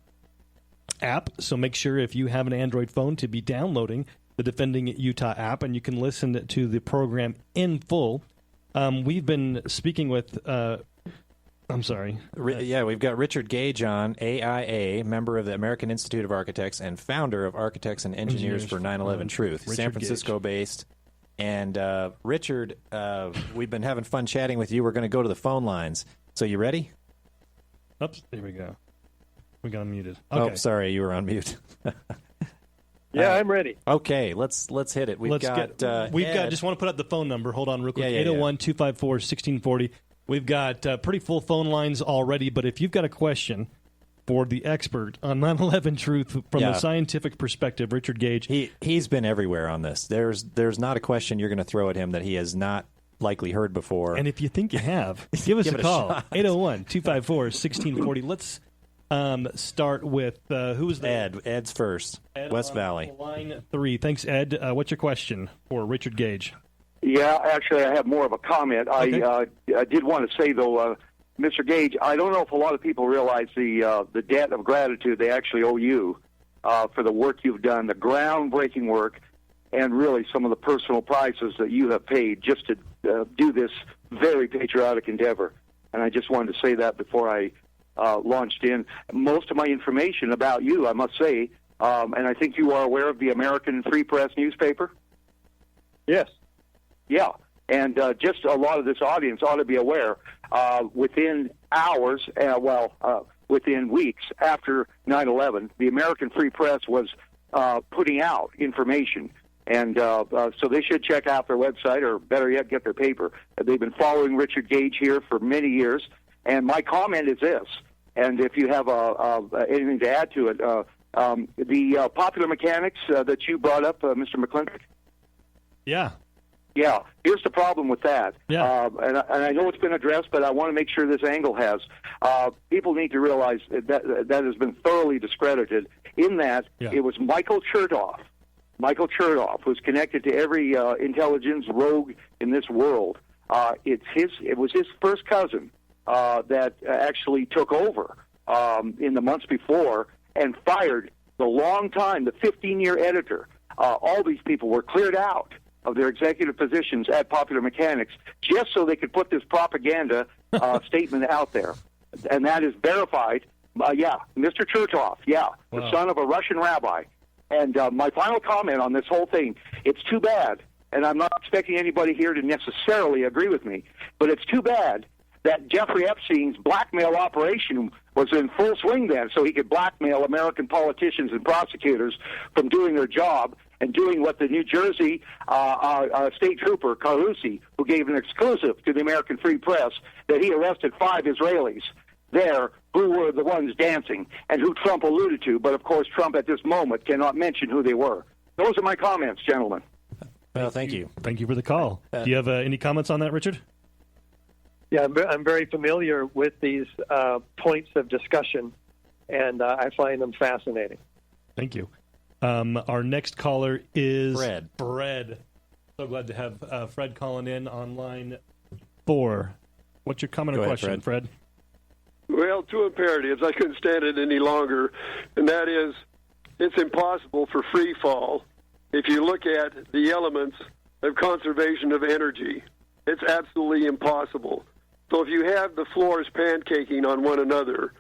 S4: app. So make sure if you have an Android phone to be downloading the Defending Utah app, and you can listen to the program in full. We've been speaking with... I'm sorry.
S5: We've got Richard Gage on, AIA, member of the American Institute of Architects and founder of Architects and Engineers for 9/11 Truth, San Francisco-based. And Richard, we've been having fun chatting with you. We're going to go to the phone lines. So you ready?
S4: Oops, there we go. We got unmuted. Okay.
S5: Oh, sorry, you were on mute.
S6: Yeah, I'm ready.
S5: Okay, let's hit it. We've got
S4: just want to put up the phone number. Hold on real quick. 801-254-1640. We've got pretty full phone lines already, but if you've got a question for the expert on 9/11 Truth from the scientific perspective, Richard Gage.
S5: He's been everywhere on this. There's not a question you're going to throw at him that he has not likely heard before.
S4: And if you think you have, give us a call. 801-254-1640. Let's start with, who was
S5: Ed. Ed's first.
S4: Ed
S5: West Valley.
S4: Line 3. Thanks, Ed. What's your question for Richard Gage?
S8: Yeah, actually, I have more of a comment.
S4: Okay.
S8: I did want to say, though, Mr. Gage, I don't know if a lot of people realize the debt of gratitude they actually owe you for the work you've done, the groundbreaking work. and really some of the personal prices that you have paid just to do this very patriotic endeavor. And I just wanted to say that before I launched in. Most of my information about you, I must say, and I think you are aware of the American Free Press newspaper?
S6: Yes.
S8: Yeah, and just a lot of this audience ought to be aware, within hours, within weeks after 9/11, the American Free Press was putting out information. And so they should check out their website, or better yet, get their paper. They've been following Richard Gage here for many years. And my comment is this, and if you have anything to add to it, the Popular Mechanics that you brought up, Mr. McClintock?
S4: Yeah.
S8: Yeah, here's the problem with that.
S4: Yeah.
S8: And I know it's been addressed, but I want to make sure this angle has. People need to realize that has been thoroughly discredited in that it was Michael Chertoff. Michael Chertoff was connected to every intelligence rogue in this world. It was his first cousin that actually took over in the months before and fired the 15-year editor. All these people were cleared out of their executive positions at Popular Mechanics just so they could put this propaganda statement out there. And that is verified. Mr. Chertoff, the son of a Russian rabbi. And my final comment on this whole thing, it's too bad, and I'm not expecting anybody here to necessarily agree with me, but it's too bad that Jeffrey Epstein's blackmail operation was in full swing then, so he could blackmail American politicians and prosecutors from doing their job and doing what the New Jersey state trooper, Carlucci, who gave an exclusive to the American Free Press, that he arrested 5 Israelis there who were the ones dancing and who Trump alluded to. But, of course, Trump at this moment cannot mention who they were. Those are my comments, gentlemen.
S5: Well, thank you.
S4: Thank you for the call. Do you have any comments on that, Richard?
S6: Yeah, I'm very familiar with these points of discussion, and I find them fascinating.
S4: Thank you. Our next caller is
S5: Fred.
S4: So glad to have Fred calling in on line 4. What's your comment or question, Fred?
S9: Well, 2 imperatives. I couldn't stand it any longer, and that is, it's impossible for free fall. If you look at the elements of conservation of energy, it's absolutely impossible. So if you have the floors pancaking on one another,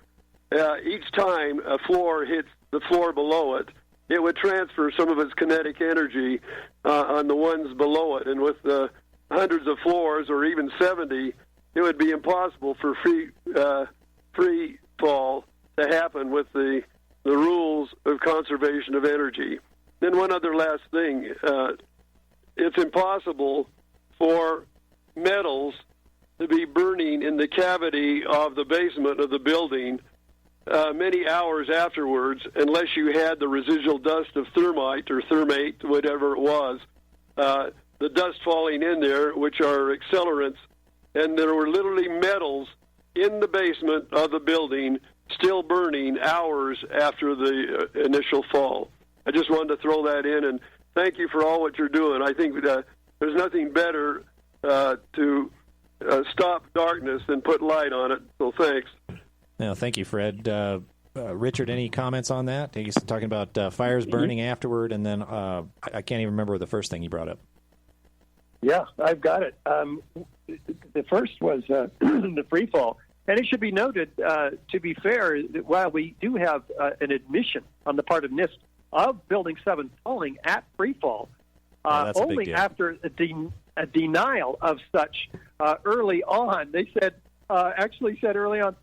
S9: each time a floor hits the floor below it, it would transfer some of its kinetic energy on the ones below it. And with the hundreds of floors, or even 70, it would be impossible for free fall to happen with the rules of conservation of energy. Then one other last thing. It's impossible for metals to be burning in the cavity of the basement of the building many hours afterwards, unless you had the residual dust of thermite or thermate, whatever it was, the dust falling in there, which are accelerants. And there were literally metals in the basement of the building still burning hours after the initial fall. I just wanted to throw that in, and thank you for all what you're doing. I think there's nothing better to stop darkness than put light on it, so thanks.
S5: No, thank you, Fred. Richard, any comments on that? He's talking about fires burning afterward, and then I can't even remember the first thing he brought up.
S6: Yeah, I've got it. The first was the free fall. And it should be noted, to be fair, that while we do have an admission on the part of NIST of Building 7 falling at free fall, only after a denial of such early on, they said early on,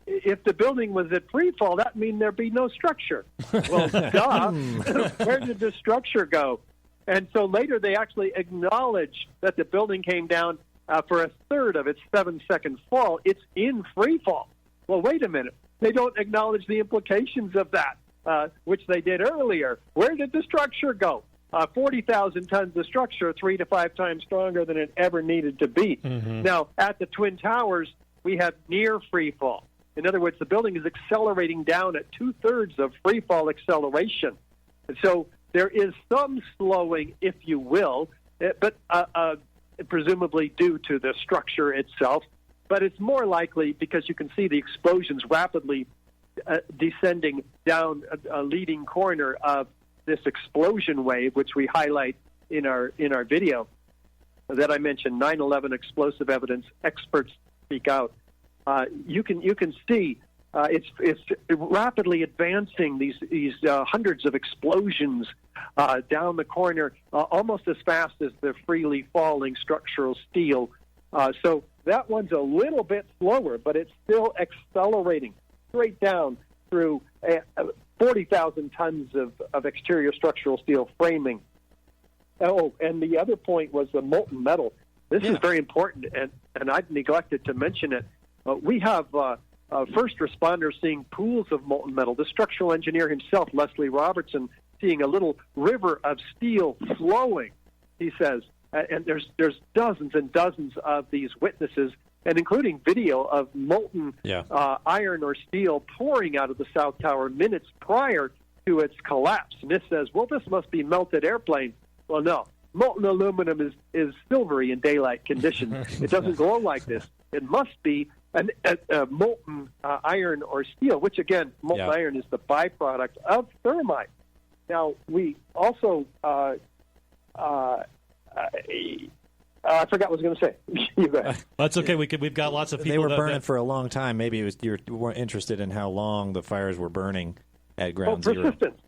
S6: if the building was at free fall, that means there'd be no structure. Well, duh. Where did the structure go? And so later they actually acknowledged that the building came down for a third of its 7-second fall. It's in free fall. Well, wait a minute. They don't acknowledge the implications of that, which they did earlier. Where did the structure go? 40,000 tons of structure, 3 to 5 times stronger than it ever needed to be. Mm-hmm. Now, at the Twin Towers, we have near free fall. In other words, the building is accelerating down at 2/3 of free fall acceleration. And so there is some slowing, if you will, but presumably due to the structure itself. But it's more likely because you can see the explosions rapidly descending down a leading corner of this explosion wave, which we highlight in our video that I mentioned, 9/11 explosive evidence, experts speak out. You can see it's rapidly advancing. These hundreds of explosions down the corner, almost as fast as the freely falling structural steel. So that one's a little bit slower, but it's still accelerating straight down through 40,000 tons of exterior structural steel framing. Oh, and the other point was the molten metal. This is very important, and I've neglected to mention it. We have first responders seeing pools of molten metal. The structural engineer himself, Leslie Robertson, seeing a little river of steel flowing, he says. And there's dozens and dozens of these witnesses, and including video of molten iron or steel pouring out of the South Tower minutes prior to its collapse. And this says, well, this must be melted airplane. Well, no. Molten aluminum is silvery in daylight conditions. It doesn't glow like this. It must be a molten iron or steel, which, again, molten iron is the byproduct of thermite. Now, we also... I forgot what I was going to say.
S4: That's okay. We've got lots of people.
S5: They were burning for a long time. Maybe you weren't interested in how long the fires were burning at Ground Zero.
S6: Persistence.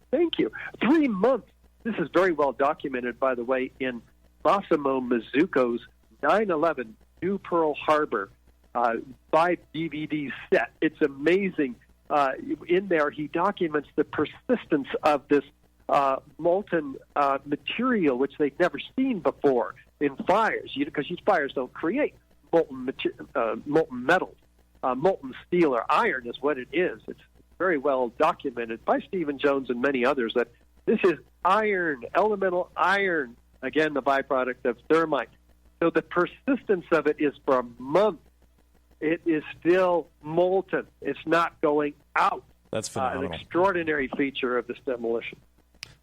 S6: Thank you. 3 months. This is very well documented, by the way, in Massimo Mazzucco's 9/11 New Pearl Harbor 5-DVD set. It's amazing. In there, he documents the persistence of this molten material, which they've never seen before in fires, because these fires don't create molten metals. Molten steel or iron is what it is. It's very well documented by Stephen Jones and many others that this is iron, elemental iron, again, the byproduct of thermite. So the persistence of it is for months. It is still molten. It's not going out.
S5: That's phenomenal.
S6: An extraordinary feature of this demolition.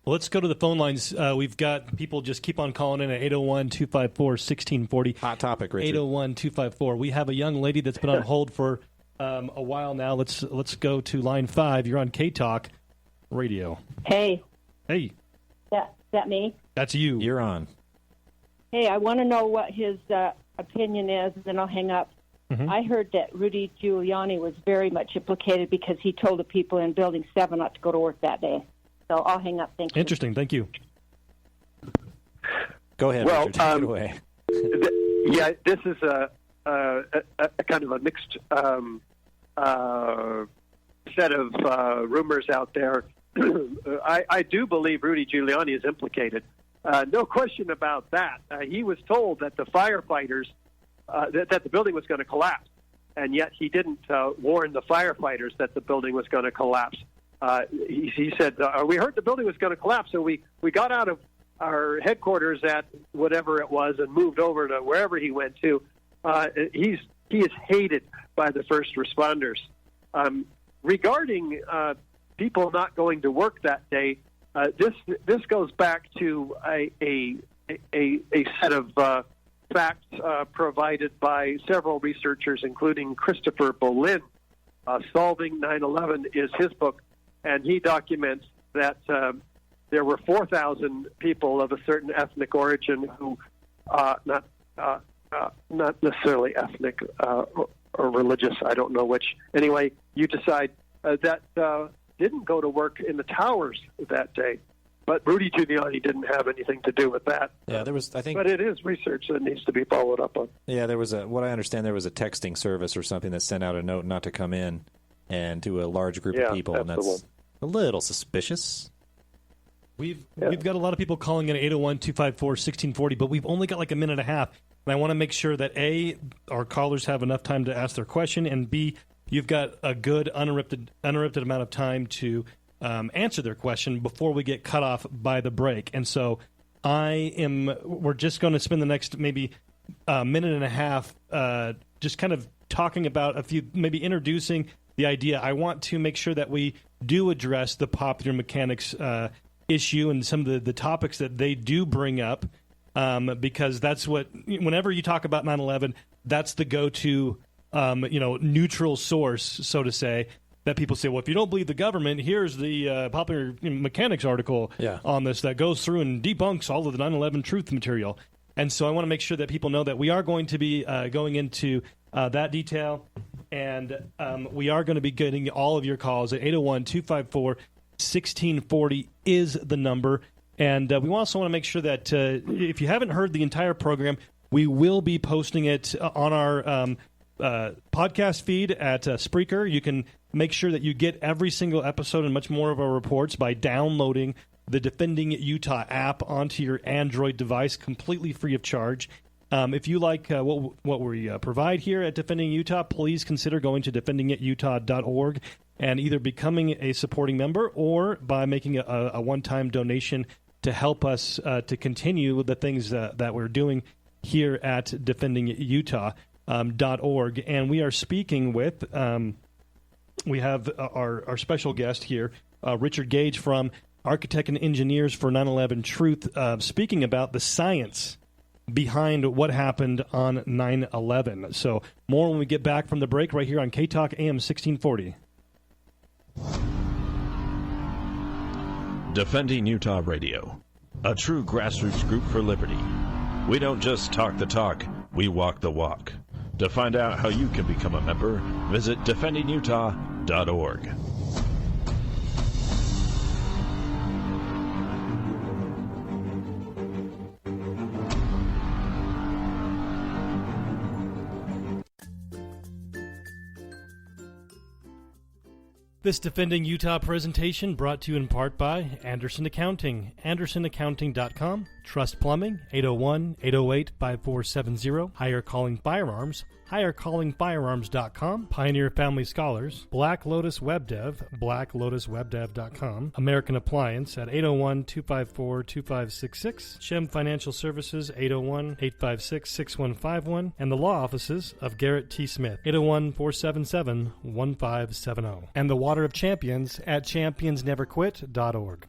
S4: Well, let's go to the phone lines. We've got people just keep on calling in at 801-254-1640.
S5: Hot topic, Richard.
S4: 801-254. We have a young lady that's been on hold for a while now. Let's go to line 5. You're on K-Talk Radio.
S10: Hey.
S4: Hey.
S10: That me?
S4: That's you.
S5: You're on.
S10: Hey, I want to know what his opinion is, and then I'll hang up. Mm-hmm. I heard that Rudy Giuliani was very much implicated because he told the people in Building 7 not to go to work that day. So I'll hang up. Thank you.
S4: Interesting. Thank you.
S5: Go ahead.
S6: Well,
S5: Richard, take it away.
S6: This is a kind of a mixed set of rumors out there. I do believe Rudy Giuliani is implicated. No question about that. He was told that the firefighters that the building was going to collapse, and yet he didn't warn the firefighters that the building was going to collapse. He said, we heard the building was going to collapse, so we got out of our headquarters at whatever it was and moved over to wherever he went to. He is hated by the first responders. Regarding people not going to work that day, this goes back to a set of facts provided by several researchers, including Christopher Bolin. Solving 9/11 is his book. And he documents that there were 4,000 people of a certain ethnic origin who, not necessarily ethnic or religious, I don't know which. Anyway, you decide that didn't go to work in the towers that day. But Rudy Giuliani didn't have anything to do with that.
S5: Yeah, there was, I think.
S6: But it is research that needs to be followed up on.
S5: Yeah, there was what I understand, there was a texting service or something that sent out a note not to come in and to a large group of people, and that's a little suspicious.
S4: We've got a lot of people calling in at 801-254-1640, but we've only got like a minute and a half. And I want to make sure that A, our callers have enough time to ask their question, and B, you've got a good uninterrupted amount of time to answer their question before we get cut off by the break. And so we're just going to spend the next maybe minute and a half just kind of talking about a few, maybe introducing the idea. I want to make sure that we do address the Popular Mechanics issue and some of the topics that they do bring up, because that's what, whenever you talk about 9/11, that's the go-to neutral source, so to say. that people say, well, if you don't believe the government, here's the Popular Mechanics article on this that goes through and debunks all of the 9/11 truth material. And so I want to make sure that people know that we are going to be going into that detail, and we are going to be getting all of your calls at 801-254-1640 is the number. And we also want to make sure that if you haven't heard the entire program, we will be posting it on our podcast feed at Spreaker. You can make sure that you get every single episode and much more of our reports by downloading the Defending Utah app onto your Android device, completely free of charge. If you like what we provide here at Defending Utah, please consider going to defendingitutah.org and either becoming a supporting member or by making a one-time donation to help us to continue the things that we're doing here at defendingutah.org. And we are speaking with, we have our special guest here, Richard Gage from Architect and Engineers for 9/11 Truth, speaking about the science behind what happened on 9/11. So more when we get back from the break right here on K-Talk AM 1640.
S3: Defending Utah Radio, a true grassroots group for liberty. We don't just talk the talk, we walk the walk. To find out how you can become a member, visit defendingutah.org.
S4: This Defending Utah presentation brought to you in part by Anderson Accounting, andersonaccounting.com, Trust Plumbing, 801-808-5470, Higher Calling Firearms, highercallingfirearms.com, Pioneer Family Scholars, Black Lotus Web Dev, blacklotuswebdev.com, American Appliance at 801-254-2566, Shem Financial Services, 801-856-6151, and the law offices of Garrett T. Smith, 801-477-1570, and the Water of Champions at championsneverquit.org.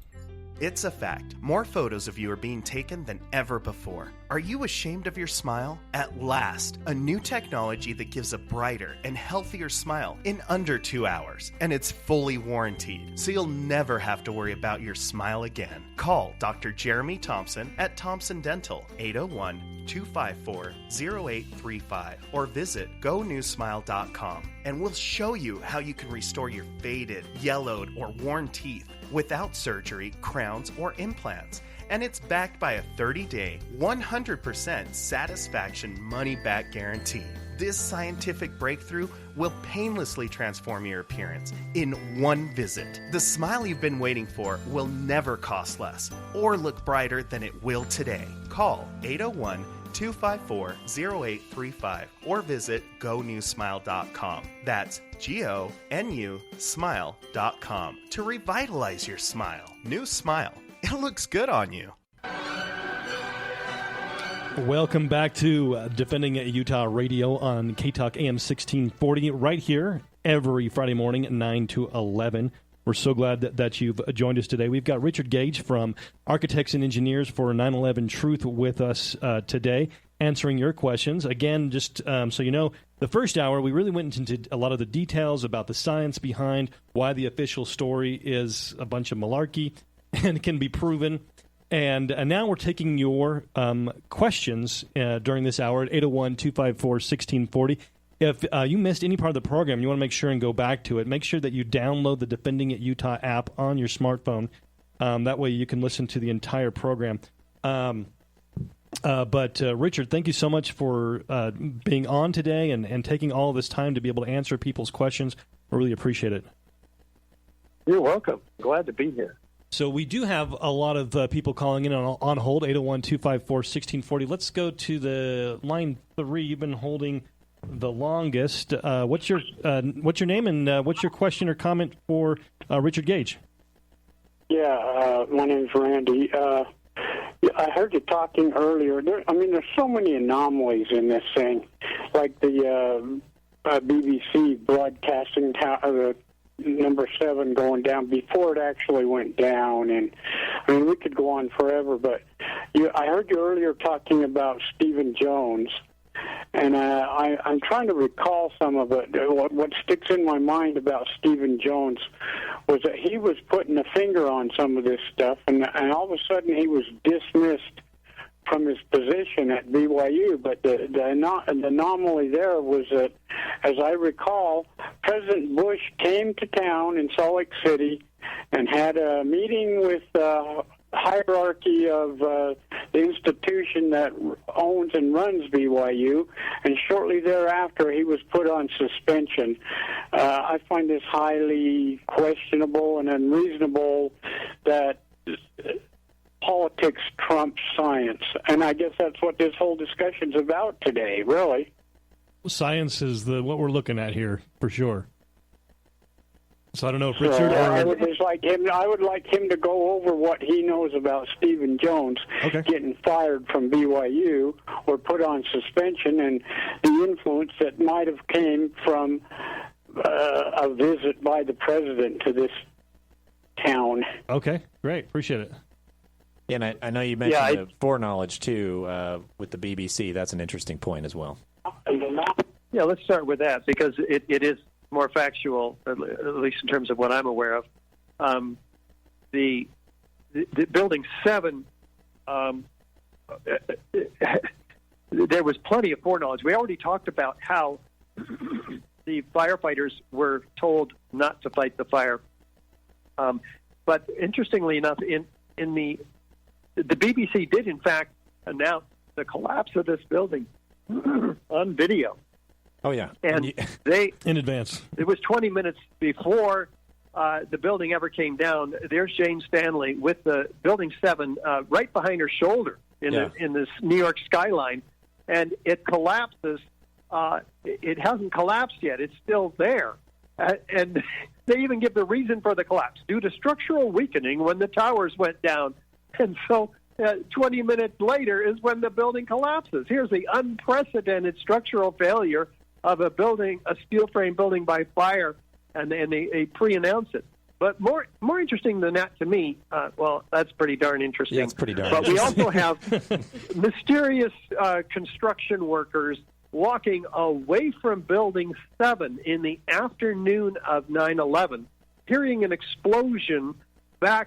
S7: It's a fact. More photos of you are being taken than ever before. Are you ashamed of your smile? At last, a new technology that gives a brighter and healthier smile in under 2 hours. And it's fully warranted, so you'll never have to worry about your smile again. Call Dr. Jeremy Thompson at Thompson Dental, 801-254-0835, or visit GoNewSmile.com, and we'll show you how you can restore your faded, yellowed, or worn teeth without surgery, crowns, or implants. And it's backed by a 30-day, 100% satisfaction money-back guarantee. This scientific breakthrough will painlessly transform your appearance in one visit. The smile you've been waiting for will never cost less or look brighter than it will today. Call 801-254-0835 or visit GoNewSmile.com. That's GONU smile.com to revitalize your smile. New smile. It looks good on you.
S4: Welcome back to Defending Utah Radio on K-Talk AM 1640, right here every Friday morning at 9 to 11. We're so glad that you've joined us today. We've got Richard Gage from Architects and Engineers for 9/11 Truth with us today, answering your questions. Again, just so you know, the first hour, we really went into a lot of the details about the science behind why the official story is a bunch of malarkey and can be proven. And now we're taking your questions during this hour at 801-254-1640. If you missed any part of the program, you want to make sure and go back to it. Make sure that you download the Defending It Utah app on your smartphone. That way you can listen to the entire program. But Richard, thank you so much for being on today and taking all this time to be able to answer people's questions. I really appreciate it.
S6: You're welcome. Glad to be here.
S4: So we do have a lot of people calling in on hold, 801-254-1640. Let's go to the line 3. You've been holding the longest. What's your name and what's your question or comment for Richard Gage?
S11: Yeah, my name's Randy. I heard you talking earlier. There's so many anomalies in this thing, like the BBC broadcasting number 7 going down before it actually went down, and we could go on forever. But I heard you earlier talking about Stephen Jones, And I'm trying to recall some of it. What sticks in my mind about Stephen Jones was that he was putting a finger on some of this stuff, and all of a sudden he was dismissed from his position at BYU. But the anomaly there was that, as I recall, President Bush came to town in Salt Lake City and had a meeting with hierarchy of the institution that owns and runs BYU, and shortly thereafter he was put on suspension. I find this highly questionable and unreasonable that politics trumps science, and I guess that's what this whole discussion's about today, really.
S4: Science is what we're looking at here, for sure. So I don't know if Richard.
S11: I would like him to go over what he knows about Stephen Jones getting fired from BYU or put on suspension, and the influence that might have came from a visit by the president to this town.
S4: Okay, great, appreciate it.
S5: Yeah, and I know you mentioned the foreknowledge too with the BBC. That's an interesting point as well.
S6: Yeah, let's start with that because it is more factual, at least in terms of what I'm aware of. The Building 7, there was plenty of foreknowledge. We already talked about how the firefighters were told not to fight the fire. But interestingly enough, in the BBC did in fact announce the collapse of this building on video.
S5: Oh, yeah.
S6: And they
S4: in advance. It
S6: was 20 minutes before the building ever came down. There's Jane Stanley with the Building 7 right behind her shoulder in this New York skyline. And it collapses. It hasn't collapsed yet. It's still there. And they even give the reason for the collapse, due to structural weakening when the towers went down. And so 20 minutes later is when the building collapses. Here's the unprecedented structural failure of a building, a steel frame building by fire, and they pre-announce it. But more interesting than that to me, well, that's pretty darn interesting.
S5: Yeah, it's pretty darn
S6: But we also have mysterious construction workers walking away from Building 7 in the afternoon of 9/11, hearing an explosion,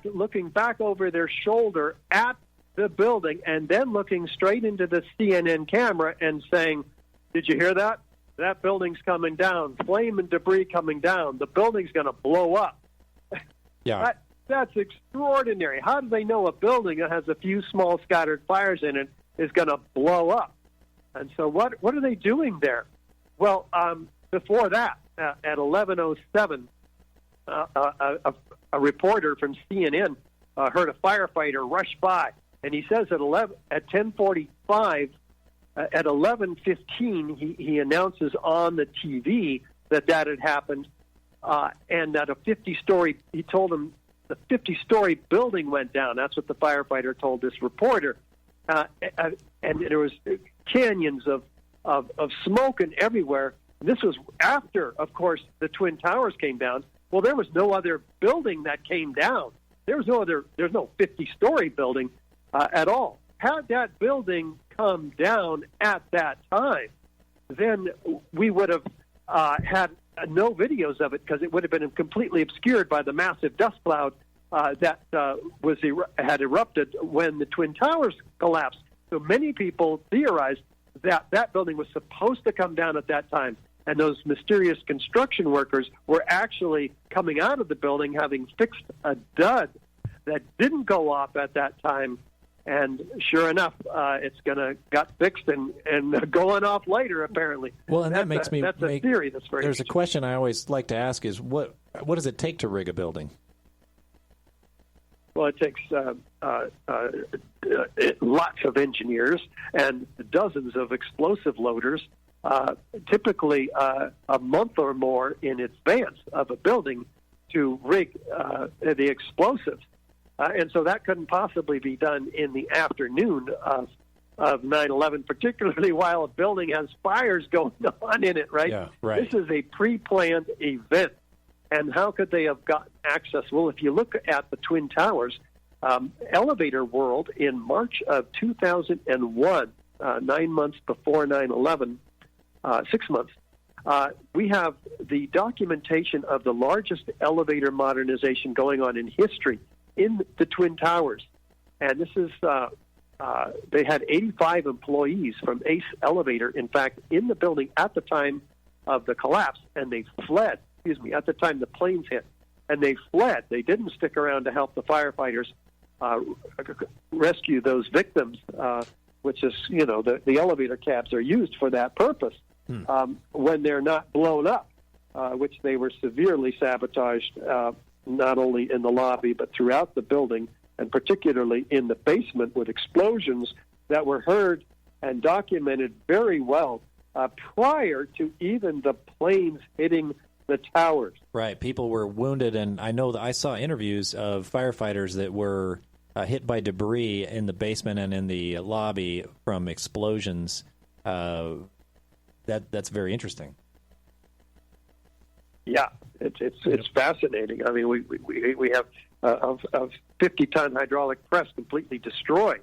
S6: looking back over their shoulder at the building, and then looking straight into the CNN camera and saying, "Did you hear that? That building's coming down. Flame and debris coming down. The building's going to blow up."
S5: Yeah.
S6: That's extraordinary. How do they know a building that has a few small scattered fires in it is going to blow up? And so what are they doing there? Well, before that, at 11:07, a reporter from CNN heard a firefighter rush by, and he says at 10:45, at 11:15, he announces on the TV that had happened, and that a 50-story. He told him the 50-story building went down. That's what the firefighter told this reporter, and there was canyons of smoke and everywhere. This was after, of course, the Twin Towers came down. Well, there was no other building that came down. There's no 50-story building at all. Had that building come down at that time, then we would have had no videos of it because it would have been completely obscured by the massive dust cloud that had erupted when the Twin Towers collapsed. So many people theorized that building was supposed to come down at that time, and those mysterious construction workers were actually coming out of the building having fixed a dud that didn't go off at that time. And sure enough, it's got fixed and going off later, apparently.
S5: Well, and that makes me
S6: that's a theory that's very
S5: There's a question I always like to ask is, what does it take to rig a building?
S6: Well, it takes lots of engineers and dozens of explosive loaders, typically a month or more in advance of a building to rig the explosives. And so that couldn't possibly be done in the afternoon of 9/11, particularly while a building has fires going on in it, right?
S5: Yeah, right.
S6: This is a pre-planned event. And how could they have gotten access? Well, if you look at the Twin Towers, Elevator World in March of 2001 9 months before 9/11, 6 months, we have the documentation of the largest elevator modernization going on in history in the Twin Towers. And this is, they had 85 employees from Ace Elevator, in fact, in the building at the time of the collapse, and they fled, at the time the planes hit. And they fled. They didn't stick around to help the firefighters rescue those victims, which is, the elevator cabs are used for that purpose. When they're not blown up, which they were severely sabotaged, not only in the lobby but throughout the building, and particularly in the basement with explosions that were heard and documented very well prior to even the planes hitting the towers.
S5: Right. People were wounded, and I know that I saw interviews of firefighters that were hit by debris in the basement and in the lobby from explosions. That's very interesting.
S6: Yeah, it's fascinating. I mean, we have a 50-ton hydraulic press completely destroyed,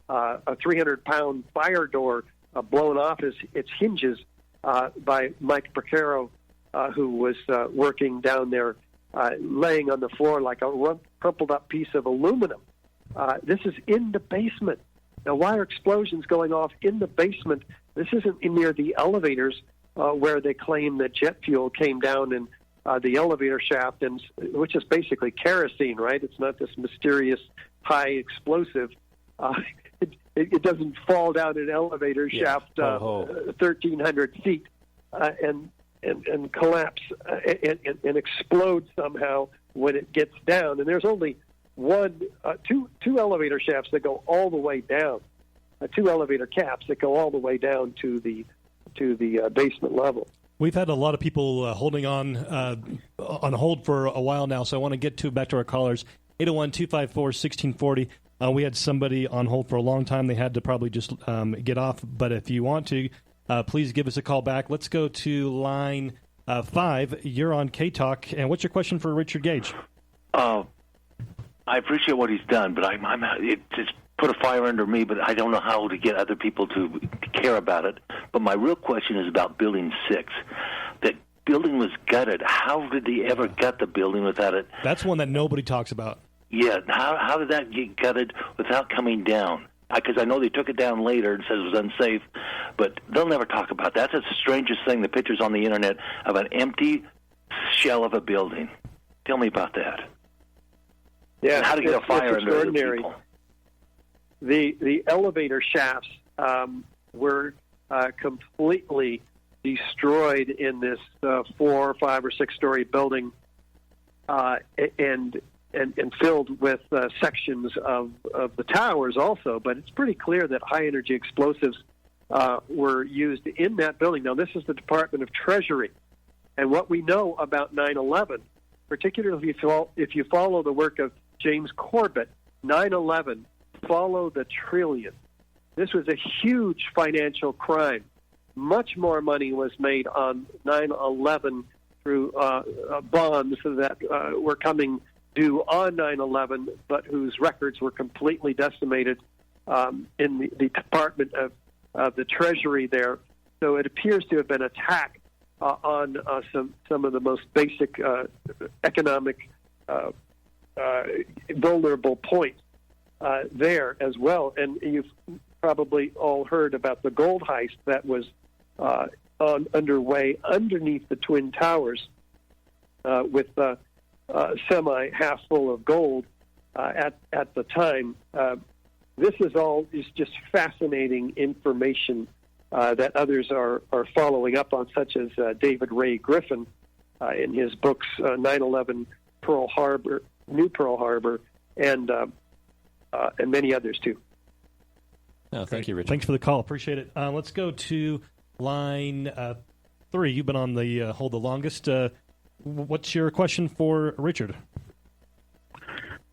S6: a 300-pound fire door blown off its hinges by Mike Percaro, who was working down there, laying on the floor like a crumpled up piece of aluminum. This is in the basement. Now, why are explosions going off in the basement? This isn't near the elevators where they claim that jet fuel came down in the elevator shaft, which is basically kerosene, right? It's not this mysterious high explosive. It doesn't fall down an elevator shaft 1,300 feet and collapse and explode somehow when it gets down. And there's only two elevator shafts that go all the way down, two elevator caps that go all the way down to the basement level.
S4: We've had a lot of people holding on hold for a while now, so I want to get back to our callers. 801-254-1640. We had somebody on hold for a long time. They had to probably just get off, but if you want to, please give us a call back. Let's go to line 5. You're on K-Talk, and what's your question for Richard Gage?
S12: I appreciate what he's done, but it just put a fire under me, but I don't know how to get other people to care about it. But my real question is about Building 6. That building was gutted. How did they ever gut the building without it?
S4: That's one that nobody talks about.
S12: Yeah, how did that get gutted without coming down? Because I know they took it down later and said it was unsafe, but they'll never talk about that. That's the strangest thing, the pictures on the Internet of an empty shell of a building. Tell me about that.
S6: Yeah,
S12: and how to get a fire under other people.
S6: The elevator shafts were completely destroyed in this 4, 5, or 6-story building, and filled with sections of the towers also. But it's pretty clear that high-energy explosives were used in that building. Now, this is the Department of Treasury. And what we know about 9/11, particularly if you follow the work of James Corbett, 9/11, follow the trillion. This was a huge financial crime. Much more money was made on 9/11 through bonds that were coming due on 9/11, but whose records were completely decimated in the Department of the Treasury there. So it appears to have been an attack on some of the most basic economic vulnerable points there as well. And you've probably all heard about the gold heist that was underway underneath the Twin Towers with semi half full of gold at the time. This is just fascinating information that others are following up on, such as David Ray Griffin in his books 9/11, Pearl Harbor, New Pearl Harbor, and many others too.
S5: No, thank you, Richard.
S4: Thanks for the call. Appreciate it. Let's go to line 3. You've been on the hold the longest. What's your question for Richard?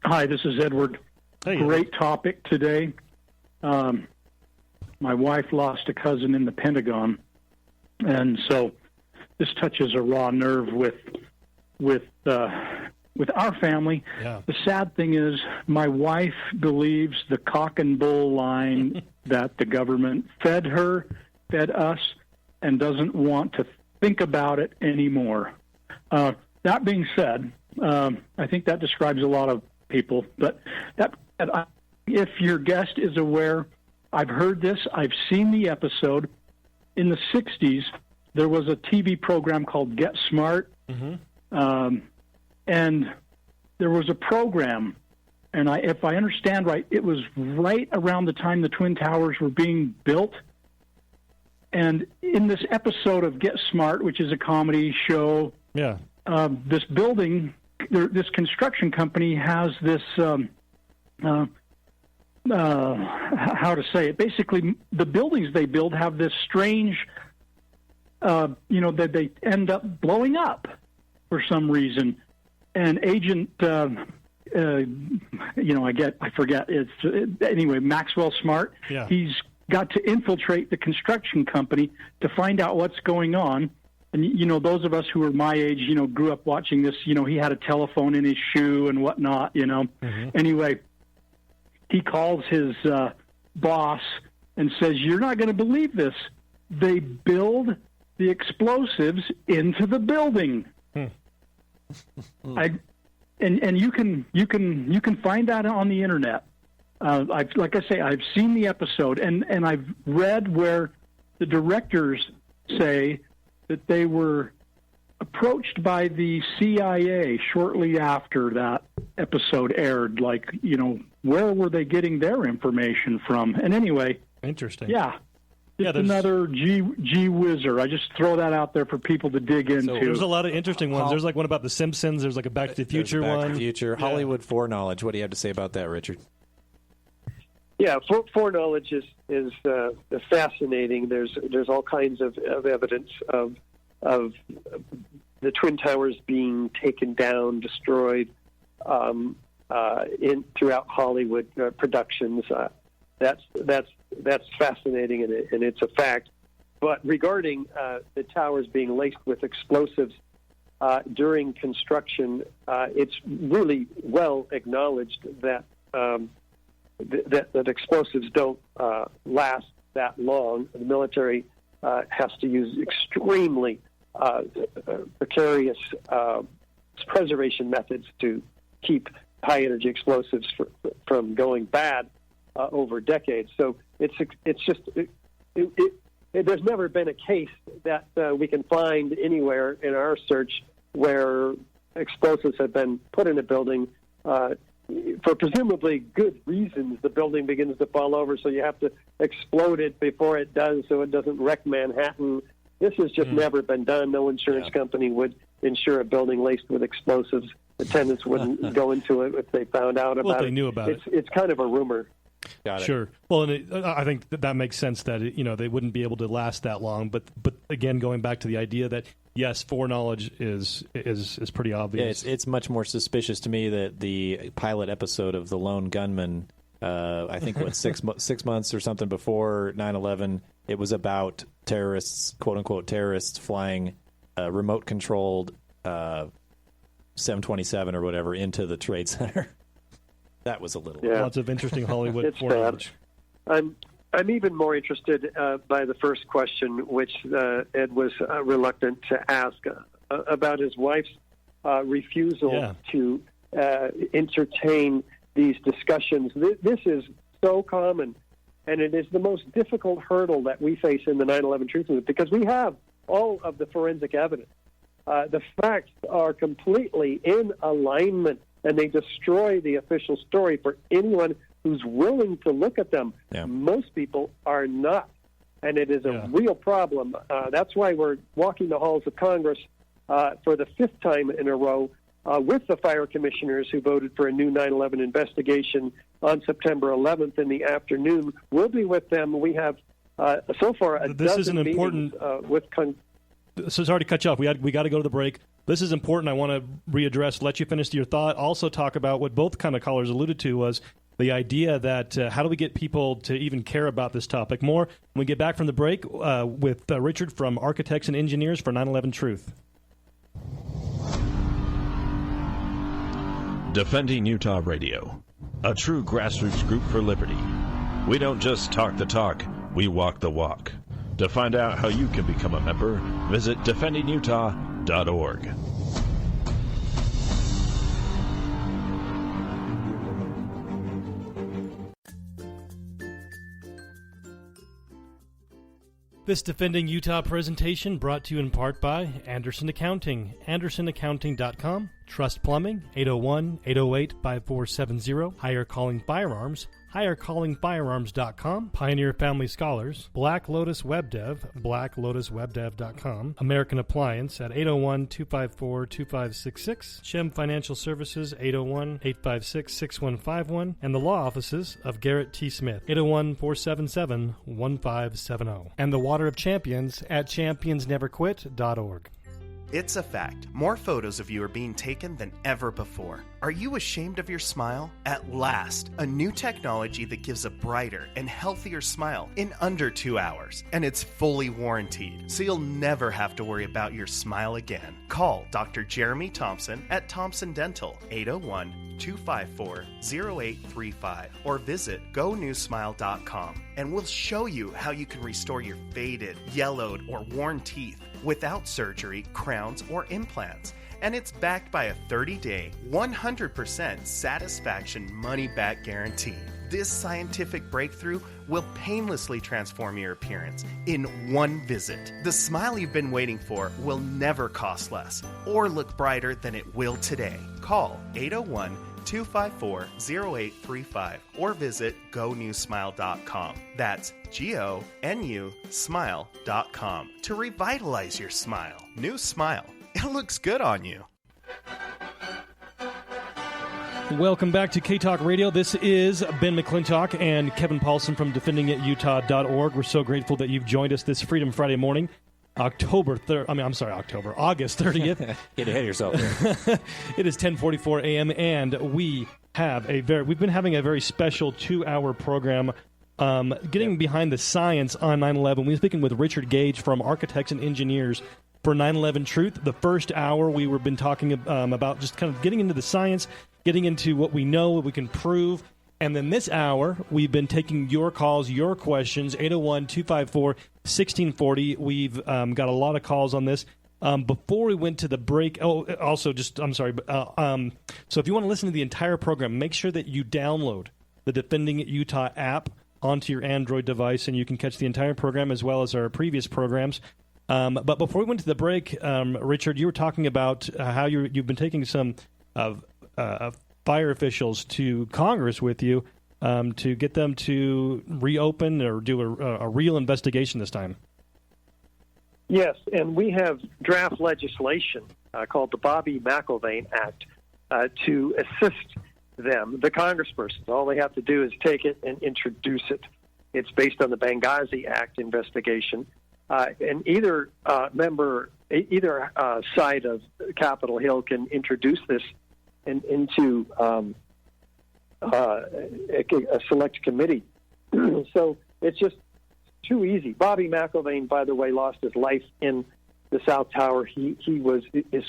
S13: Hi, this is Edward.
S4: Hey,
S13: Great topic today. My wife lost a cousin in the Pentagon, and so this touches a raw nerve with with our family, the sad thing is my wife believes the cock and bull line that the government fed us, and doesn't want to think about it anymore. That being said, I think that describes a lot of people. But if your guest is aware, I've heard this, I've seen the episode. In the 60s, there was a TV program called Get Smart, and there was a program, and if I understand right, it was right around the time the Twin Towers were being built. And in this episode of Get Smart, which is a comedy show, this building, this construction company has this, how to say it, basically the buildings they build have this strange, that they end up blowing up for some reason. And Agent, anyway, Maxwell Smart, he's got to infiltrate the construction company to find out what's going on. And, those of us who are my age, grew up watching this, he had a telephone in his shoe and whatnot, Anyway, he calls his boss and says, "You're not going to believe this. They build the explosives into the building." And you can find that on the internet. I've seen the episode, and I've read where the directors say that they were approached by the CIA shortly after that episode aired. Where were they getting their information from? And anyway,
S4: interesting.
S13: Yeah. Another G whizzer. I just throw that out there for people to dig into.
S4: There's a lot of interesting ones. There's one about The Simpsons. There's a Back to the Future one.
S5: Back to the Future. Yeah. Hollywood foreknowledge. What do you have to say about that, Richard?
S6: Yeah, foreknowledge is fascinating. There's all kinds of evidence of the Twin Towers being taken down, destroyed throughout Hollywood productions. That's fascinating, and it's a fact. But regarding the towers being laced with explosives during construction, it's really well acknowledged that that explosives don't last that long. The military has to use extremely precarious preservation methods to keep high-energy explosives from going bad over decades. So there's never been a case that we can find anywhere in our search where explosives have been put in a building for presumably good reasons. The building begins to fall over, so you have to explode it before it does so it doesn't wreck Manhattan. This has just never been done. No insurance company would insure a building laced with explosives. The tenants wouldn't go into it if they found out about it.
S4: Well, if they knew about it.
S6: It's kind of a rumor.
S5: Got it.
S4: Sure. Well, and I think that makes sense that they wouldn't be able to last that long. But again, going back to the idea that yes, foreknowledge is pretty obvious.
S5: Yeah, it's much more suspicious to me that the pilot episode of The Lone Gunman, I think 6 months or something before 9/11, it was about terrorists, quote unquote terrorists, flying remote controlled 727 or whatever into the Trade Center. That was a little
S4: lots of interesting Hollywood foreknowledge.
S6: I'm even more interested by the first question, which Ed was reluctant to ask about his wife's refusal to entertain these discussions. This is so common, and it is the most difficult hurdle that we face in the 9/11 Truth Movement because we have all of the forensic evidence. The facts are completely in alignment, and they destroy the official story for anyone who's willing to look at them.
S5: Yeah.
S6: Most people are not, and it is a real problem. That's why we're walking the halls of Congress for the 5th time in a row with the fire commissioners who voted for a new 9/11 investigation on September 11th in the afternoon. We'll be with them. We have so far a dozen meetings with
S4: So sorry to cut you off. We got to go to the break. This is important. I want to readdress, let you finish your thought. Also talk about what both kind of callers alluded to was the idea that how do we get people to even care about this topic more? When we get back from the break with Richard from Architects and Engineers for 9/11 Truth.
S3: Defending Utah Radio, a true grassroots group for liberty. We don't just talk the talk, we walk the walk. To find out how you can become a member, visit defendingutah.org.
S4: This Defending Utah presentation brought to you in part by Anderson Accounting, andersonaccounting.com, Trust Plumbing, 801-808-5470, Higher Calling Firearms, highercallingfirearms.com, Pioneer Family Scholars, Black Lotus Web Dev, blacklotuswebdev.com, American Appliance at 801-254-2566, Shem Financial Services, 801-856-6151, and the law offices of Garrett T. Smith, 801-477-1570, and the Water of Champions at championsneverquit.org.
S7: It's a fact. More photos of you are being taken than ever before. Are you ashamed of your smile? At last, a new technology that gives a brighter and healthier smile in under 2 hours. And it's fully warranted, so you'll never have to worry about your smile again. Call Dr. Jeremy Thompson at Thompson Dental, 801-254-0835, or visit GoNewSmile.com, and we'll show you how you can restore your faded, yellowed, or worn teeth without surgery, crowns, or implants. And it's backed by a 30-day, 100% satisfaction money-back guarantee. This scientific breakthrough will painlessly transform your appearance in one visit. The smile you've been waiting for will never cost less or look brighter than it will today. Call 801-254-0835 or visit GoNewSmile.com. That's GONU smile.com to revitalize your smile. New smile. It looks good on you.
S4: Welcome back to K-Talk Radio. This is Ben McClintock and Kevin Paulson from DefendingItUtah.org. We're so grateful that you've joined us this Freedom Friday morning, August 30th.
S5: Get ahead of yourself there.
S4: It is 10:44 a.m. and we've been having a very special 2-hour program getting behind the science on 9/11. We're speaking with Richard Gage from Architects and Engineers for 9/11 Truth. The first hour we've been talking about just kind of getting into the science, getting into what we know, what we can prove. And then this hour, we've been taking your calls, your questions, 801-254-1640. We've got a lot of calls on this. Before we went to the break, so if you want to listen to the entire program, make sure that you download the Defending Utah app onto your Android device, and you can catch the entire program as well as our previous programs. But before we went to the break, Richard, you were talking about how you've been taking some fire officials to Congress with you to get them to reopen or do a real investigation this time.
S6: Yes, and we have draft legislation called the Bobby McIlvaine Act to assist them, the congresspersons. All they have to do is take it and introduce it. It's based on the Benghazi Act investigation. And either side of Capitol Hill can introduce this into a select committee. So it's just too easy. Bobby McIlvaine, by the way, lost his life in the South Tower. His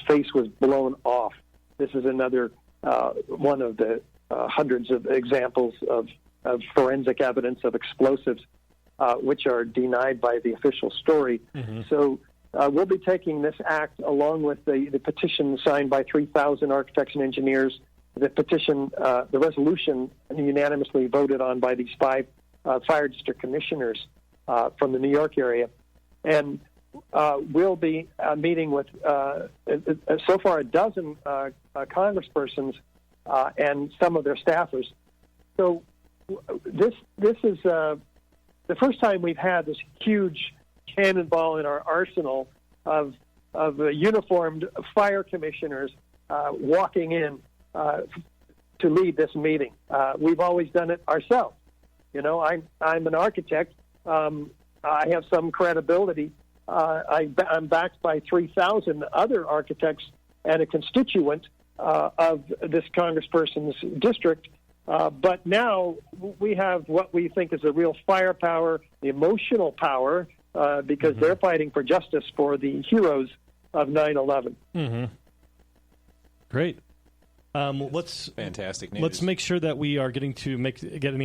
S6: face was blown off. This is another one of the hundreds of examples of forensic evidence of explosives which are denied by the official story. Mm-hmm. So we'll be taking this act along with the petition signed by 3,000 architects and engineers, the petition, the resolution unanimously voted on by these 5 fire district commissioners from the New York area. And we'll be meeting with so far a dozen congresspersons and some of their staffers. So this is the first time we've had this huge cannonball in our arsenal of uniformed fire commissioners walking in to lead this meeting. We've always done it ourselves. You know, I'm an architect. I have some credibility. I'm backed by 3,000 other architects and a constituent of this congressperson's district. But now we have what we think is a real firepower, the emotional power, because they're fighting for justice for the heroes of 9/11.
S4: Mm-hmm. Great. Let's
S5: fantastic news.
S4: Let's make sure that we are getting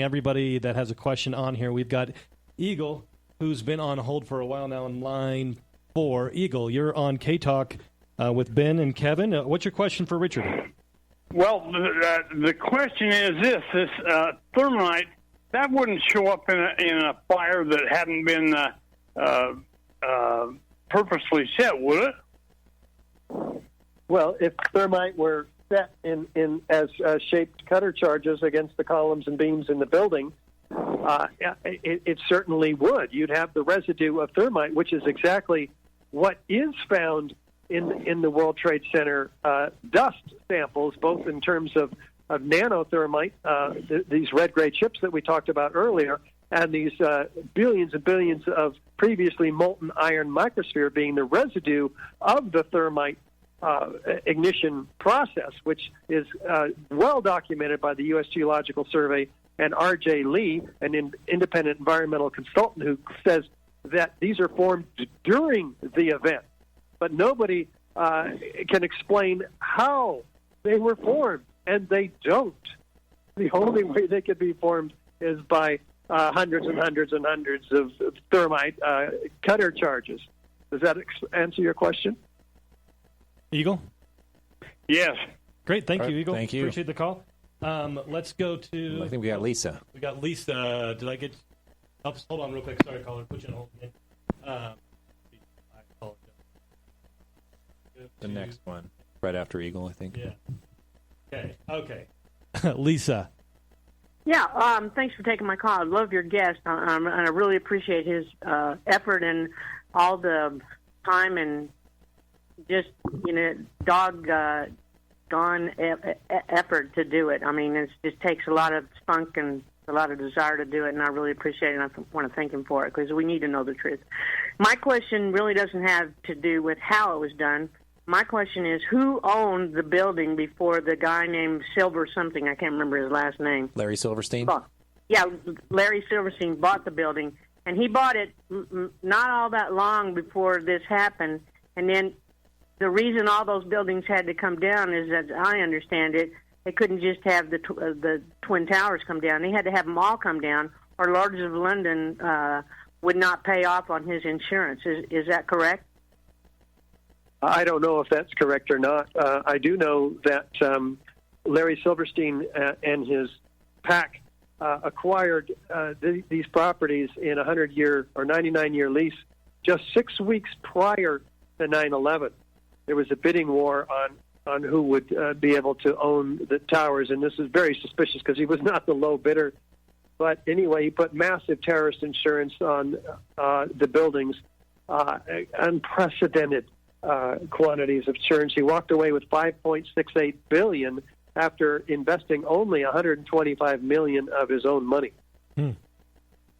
S4: everybody that has a question on here. We've got Eagle, who's been on hold for a while now in line 4. Eagle, you're on K-Talk with Ben and Kevin. What's your question for Richard?
S11: Well, the question is this thermite, that wouldn't show up in a fire that hadn't been purposely set, would it?
S6: Well, if thermite were set in as shaped cutter charges against the columns and beams in the building, it certainly would. You'd have the residue of thermite, which is exactly what is found in the World Trade Center dust samples, both in terms of nanothermite, these red-gray chips that we talked about earlier, and these billions and billions of previously molten iron microsphere being the residue of the thermite ignition process, which is well documented by the U.S. Geological Survey and R.J. Lee, an independent environmental consultant, who says that these are formed during the event. But nobody can explain how they were formed, and they don't. The only way they could be formed is by hundreds and hundreds and hundreds of thermite cutter charges. Does that answer your question?
S4: Eagle?
S11: Yes.
S4: Great. Thank you,
S5: right,
S4: Eagle.
S5: thank you.
S4: Appreciate the call. Let's go to...
S5: I think we got Lisa.
S4: We got Lisa. Did I get... hold on real quick. Sorry, caller. Put you on hold again. I apologize.
S5: The next one. Right after Eagle, I think.
S4: Yeah. Okay. Lisa.
S14: Yeah, thanks for taking my call. I love your guest, and I really appreciate his effort and all the time and just, doggone effort to do it. I mean, it just takes a lot of spunk and a lot of desire to do it, and I really appreciate it, and I want to thank him for it, because we need to know the truth. My question really doesn't have to do with how it was done. My question is, who owned the building before the guy named Silver something? I can't remember his last name.
S5: Larry Silverstein?
S14: Yeah, Larry Silverstein bought the building, and he bought it not all that long before this happened. And then the reason all those buildings had to come down is, as I understand it, they couldn't just have the Twin Towers come down. They had to have them all come down, or Lloyd's of London would not pay off on his insurance. Is that correct?
S6: I don't know if that's correct or not. I do know that Larry Silverstein and his pack acquired these properties in a 100-year or 99-year lease just 6 weeks prior to 9/11. There was a bidding war on who would be able to own the towers, and this is very suspicious because he was not the low bidder. But anyway, he put massive terrorist insurance on the buildings, unprecedented quantities of insurance. He walked away with $5.68 billion after investing only $125 million of his own money.
S5: And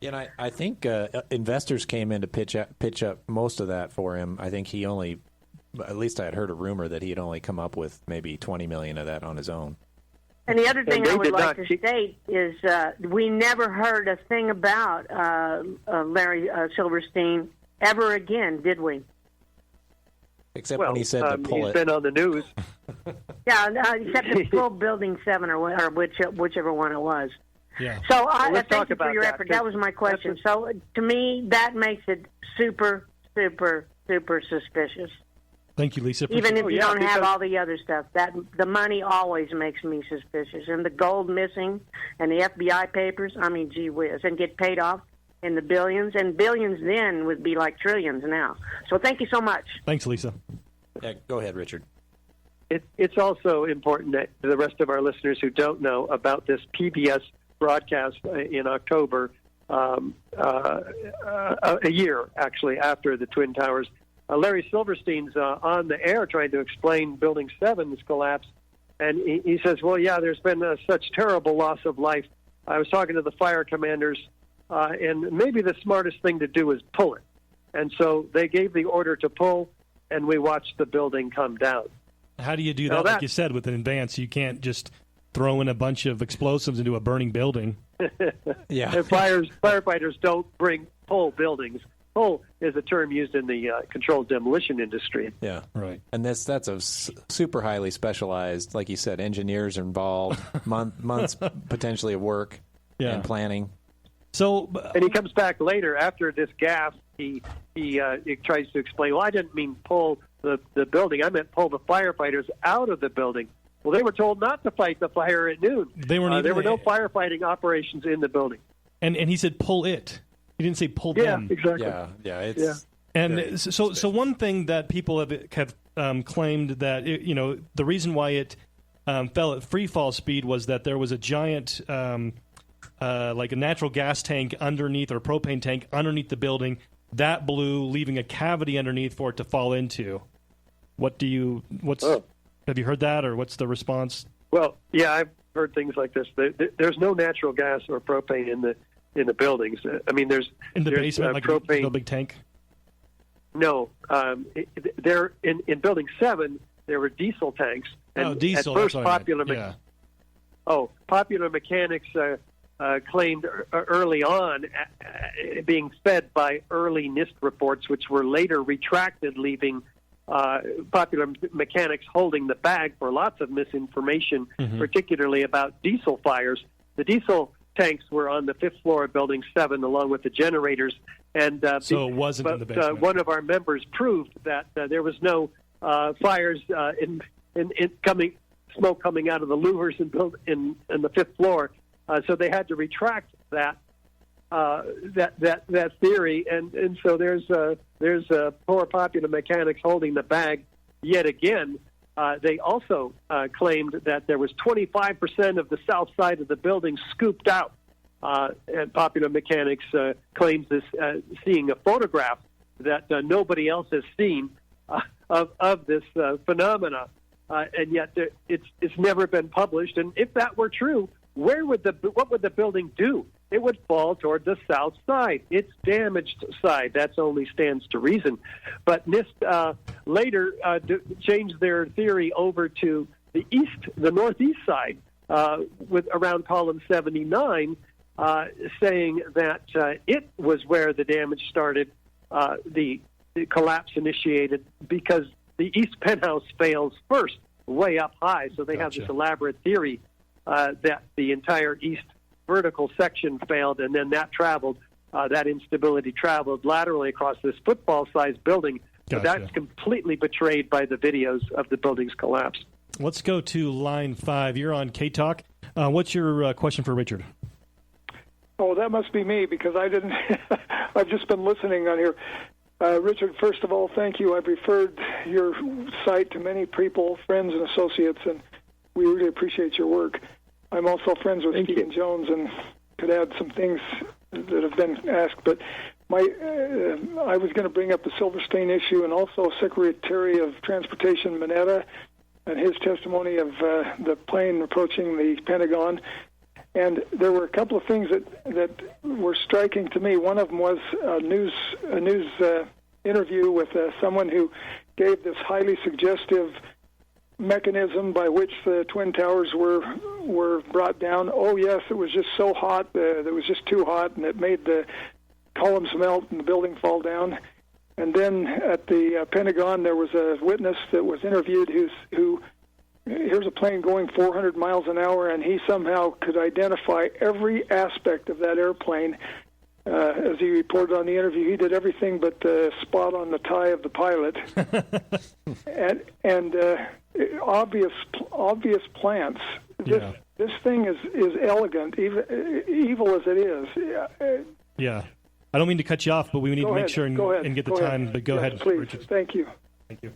S5: I think investors came in to pitch up most of that for him. I think he only, at least I had heard a rumor that he had only come up with maybe $20 million of that on his own.
S14: And the other thing I would like to state is we never heard a thing about Larry Silverstein ever again, did we?
S5: Except when he said to pull
S6: he's been on the news.
S14: Yeah, except to pull Building 7 or whichever one it was.
S4: Yeah.
S14: So thank you for your effort. That was my question. So to me, that makes it super, super, super suspicious.
S4: Thank you, Lisa.
S14: Even if you don't have all the other stuff, that the money always makes me suspicious. And the gold missing and the FBI papers, I mean, gee whiz, and get paid off in the billions. And billions then would be like trillions now. So thank you so much.
S4: Thanks, Lisa.
S5: Yeah, go ahead, Richard.
S6: It's also important that the rest of our listeners who don't know about this PBS broadcast in October, a year, actually, after the Twin Towers, Larry Silverstein's on the air trying to explain Building 7's collapse, and he says, well, yeah, there's been such terrible loss of life. I was talking to the fire commanders, and maybe the smartest thing to do is pull it. And so they gave the order to pull, and we watched the building come down.
S4: How do you do that, like you said, with an advance? You can't just throw in a bunch of explosives into a burning building.
S5: Yeah.
S6: Firefighters don't pull buildings. PUL is a term used in the controlled demolition industry.
S5: Yeah,
S4: right.
S5: And that's a super highly specialized, like you said, engineers are involved, months potentially of work and planning.
S4: So,
S6: and he comes back later after this gas. He tries to explain. Well, I didn't mean pull the building. I meant pull the firefighters out of the building. Well, they were told not to fight the fire at noon.
S4: They weren't.
S6: There were no firefighting operations in the building.
S4: And he said pull it. He didn't say pull them.
S6: Yeah, exactly.
S5: Yeah. It's
S4: and so one thing that people have claimed that the reason why it fell at free fall speed was that there was a giant like a natural gas tank underneath, or propane tank underneath the building that blew, leaving a cavity underneath for it to fall into. Have you heard that, or what's the response?
S6: Well, yeah, I've heard things like this. There's no natural gas or propane in the buildings. I mean, there's
S4: in the basement, like
S6: propane.
S4: No big tank.
S6: No, there in Building 7 there were diesel tanks. And
S4: diesel.
S6: At first, Popular Mechanics claimed early on being fed by early NIST reports, which were later retracted, leaving Popular Mechanics holding the bag for lots of misinformation, particularly about diesel fires. The diesel tanks were on the 5th floor of Building 7, along with the generators. And
S4: so it wasn't in the basement.
S6: One of our members proved that there was no fires in smoke coming out of the louvers in the 5th floor. So they had to retract that theory, and so there's poor Popular Mechanics holding the bag yet again. They also claimed that there was 25% of the south side of the building scooped out, and Popular Mechanics claims this, seeing a photograph that nobody else has seen of this phenomena, and yet it's never been published. And if that were true, what would the building do? It would fall toward the south side, its damaged side. That only stands to reason. But NIST later changed their theory over to the northeast side, with around column 79, saying that it was where the damage started, the collapse initiated, because the east penthouse fails first, way up high. So they have this elaborate theory that the entire east vertical section failed, and then that instability traveled laterally across this football-sized building.
S4: Gotcha.
S6: But that's completely betrayed by the videos of the building's collapse.
S4: Let's go to line 5. You're on K-Talk. What's your question for Richard?
S15: Oh, that must be me, because I didn't. I've just been listening on here. Richard, first of all, thank you. I've referred your site to many people, friends and associates, and we really appreciate your work. I'm also friends with Stephen Jones and could add some things that have been asked. But I was going to bring up the Silverstein issue, and also Secretary of Transportation Mineta and his testimony of the plane approaching the Pentagon. And there were a couple of things that were striking to me. One of them was a news interview with someone who gave this highly suggestive mechanism by which the Twin Towers were brought down. Oh, yes, it was just so hot. It was just too hot, and it made the columns melt and the building fall down. And then at the Pentagon, there was a witness that was interviewed who here's a plane going 400 miles an hour, and he somehow could identify every aspect of that airplane. As he reported on the interview, he did everything but spot on the tie of the pilot. and obvious plants. This thing is elegant, evil as it is.
S4: Yeah. I don't mean to cut you off, but we need to make sure and get the time. But go ahead,
S15: please.
S4: Richard.
S15: Thank you.
S4: Thank you.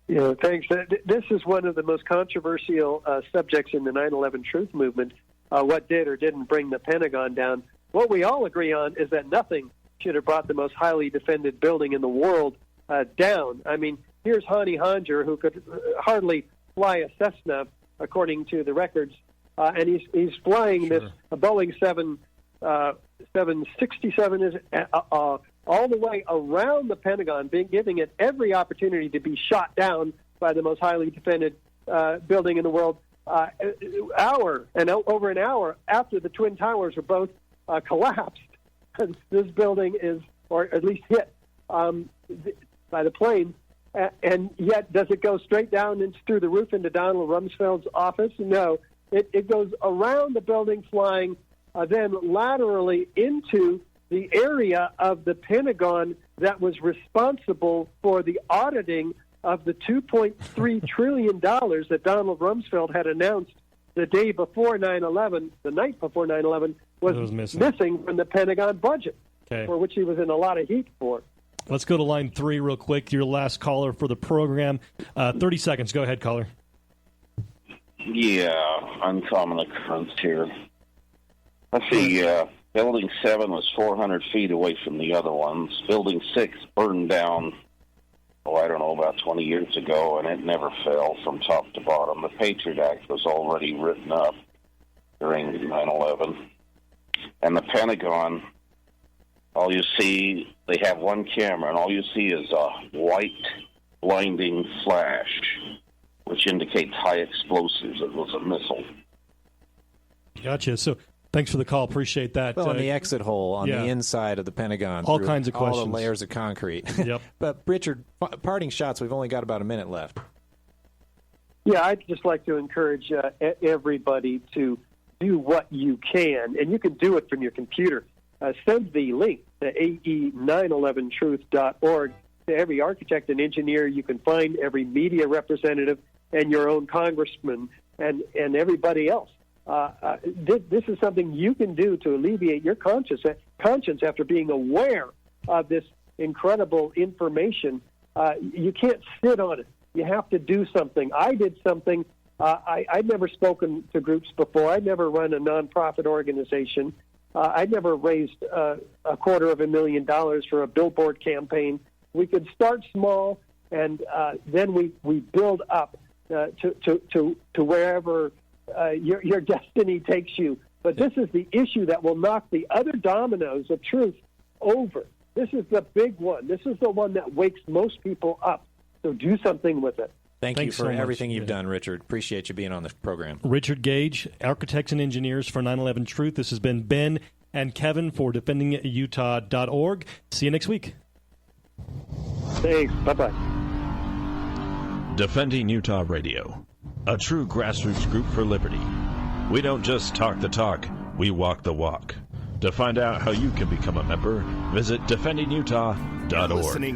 S6: Yeah, thanks. This is one of the most controversial subjects in the 9/11 Truth Movement. What did or didn't bring the Pentagon down? What we all agree on is that nothing should have brought the most highly defended building in the world down. I mean, here's Hani Hanjour, who could hardly fly a Cessna, according to the records, and he's flying this Boeing 767 is all the way around the Pentagon, giving it every opportunity to be shot down by the most highly defended building in the world. Over an hour after the Twin Towers were both collapsed. This building is or at least hit by the plane. And yet, does it go straight down and through the roof into Donald Rumsfeld's office? No. It goes around the building, flying then laterally into the area of the Pentagon that was responsible for the auditing of the $2.3 trillion that Donald Rumsfeld had announced the day before 9/11, the night before 9/11, was missing from the Pentagon budget, for which he was in a lot of heat for.
S4: Let's go to line 3 real quick. Your last caller for the program. 30 seconds. Go ahead, caller.
S16: Yeah, uncommon occurrence here. Let's see. Building 7 was 400 feet away from the other ones. Building 6 burned down, I don't know, about 20 years ago, and it never fell from top to bottom. The Patriot Act was already written up during 9/11. And the Pentagon, all you see, they have one camera, and all you see is a white, blinding flash, which indicates high explosives. It was a missile.
S4: Gotcha. So thanks for the call. Appreciate that.
S5: Well, on the exit hole on the inside of the Pentagon.
S4: All kinds of questions.
S5: All the layers of concrete.
S4: Yep.
S5: But, Richard, parting shots, we've only got about a minute left.
S6: Yeah, I'd just like to encourage everybody to do what you can, and you can do it from your computer. Send the link to ae911truth.org to every architect and engineer you can find, every media representative, and your own congressman, and everybody else. This is something you can do to alleviate your conscience after being aware of this incredible information. You can't sit on it. You have to do something. I did something. I'd never spoken to groups before. I'd never run a nonprofit organization. I'd never raised $250,000 for a billboard campaign. We could start small, and then we build up to wherever your destiny takes you. But this is the issue that will knock the other dominoes of truth over. This is the big one. This is the one that wakes most people up. So do something with it.
S5: Thanks you for everything you've done, Richard. Appreciate you being on the program.
S4: Richard Gage, Architects and Engineers for 9/11 Truth. This has been Ben and Kevin for DefendingUtah.org. See you next week.
S6: Thanks. Bye-bye.
S3: Defending Utah Radio, a true grassroots group for liberty. We don't just talk the talk, we walk the walk. To find out how you can become a member, visit DefendingUtah.org.